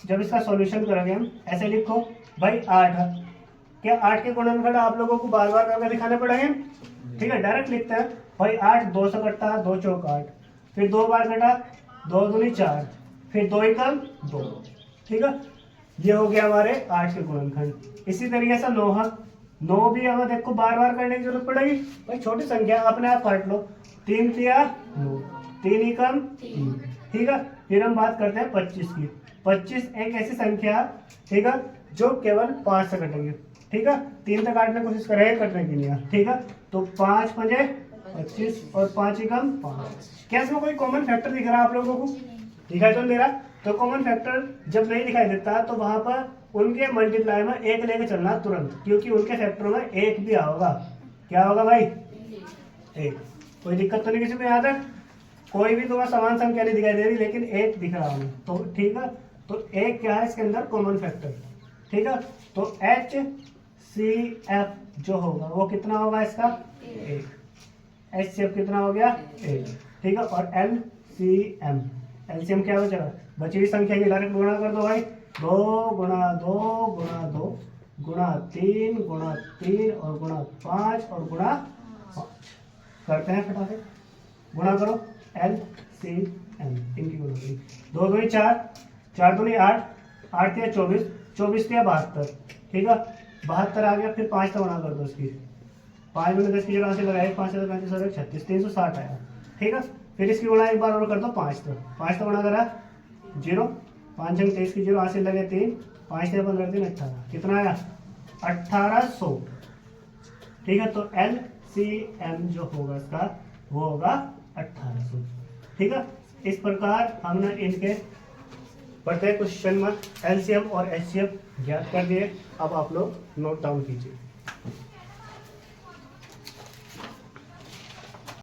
जब इसका सॉल्यूशन करेंगे हम ऐसे लिखो भाई 8 है, क्या 8 के गुणनखंड आप लोगों को बार बार करके दिखाने पड़ेंगे। ठीक है, डायरेक्ट लिखते हैं भाई 8 2 से कटता है, 2 चौक 8, फिर 2 बार कटा 2 दूनी 4, फिर 2 एकम 2। ठीक है, ये हो गया हमारे 8 के गुणनखंड। इसी तरीके से 9 है, 9 भी हमें देखो बार बार करने की जरूरत पड़ेगी भाई, छोटी संख्या अपने आप काट लो, 3 3 9, 3 एकम 3। ठीक है, फिर हम बात करते हैं 25 की। 25 एक ऐसी संख्या ठीक है जो केवल 5 से कटेंगे। ठीक है, 3 तक काटने की कोशिश करेंगे, कटने की नहीं है। ठीक है, तो 5 पंजे 25 और 5 एकम 5। क्या इसमें कोई कॉमन फैक्टर दिख रहा है आप लोगों को, दिखाई तो नहीं दे रहा। तो कॉमन फैक्टर जब नहीं दिखाई देता तो वहां पर उनके मल्टीप्लाई में 1 लेके चलना तुरंत, क्योंकि उनके फैक्टरों में 1 भी होगा। क्या होगा भाई 1। कोई दिक्कत तो नहीं किसी को, यहाँ तक कोई भी तुम्हें समान संख्या नहीं दिखाई दे रही, लेकिन 1 दिख रहा है। तो ठीक है, तो 1 क्या है इसके अंदर कॉमन फैक्टर। ठीक है, तो HCF जो होगा वो कितना होगा इसका 1। HCF कितना हो गया 1। ठीक है, और LCM क्या बचा, बची हुई संख्या की डायरेक्ट गुणा कर दो भाई, 2 गुणा 2 गुणा 2 गुणा 3 गुणा 3 और गुणा 5 और गुणा 5 करते हैं फटाफट, गुणा करो LCM इनकी गुणा करी, 2 दूनी 4, 4 दूनी 8, 8 तिया 24, 24 तिया 72। ठीक है, 72 आ गया, फिर 5 का गुणा कर दो इसकी, 5 में 10 की जगह से लगाए 5 से 35 और 36 360 आया। ठीक है, फिर इसकी गुणा एक बार और कर दो 5 तक, 5 का गुणा करा 0, 5 जंग 23 की 0 हासिल लगे 3, 5 से 15 3 18, कितना आया 1800। ठीक है, तो LCM जो होगा इसका वो होगा 1800। ठीक है, इस प्रकार हमने इनके प्रत्येक क्वेश्चन में एलसीएम और एचसीएफ ज्ञात कर दिए। अब आप लोग नोट डाउन कीजिए।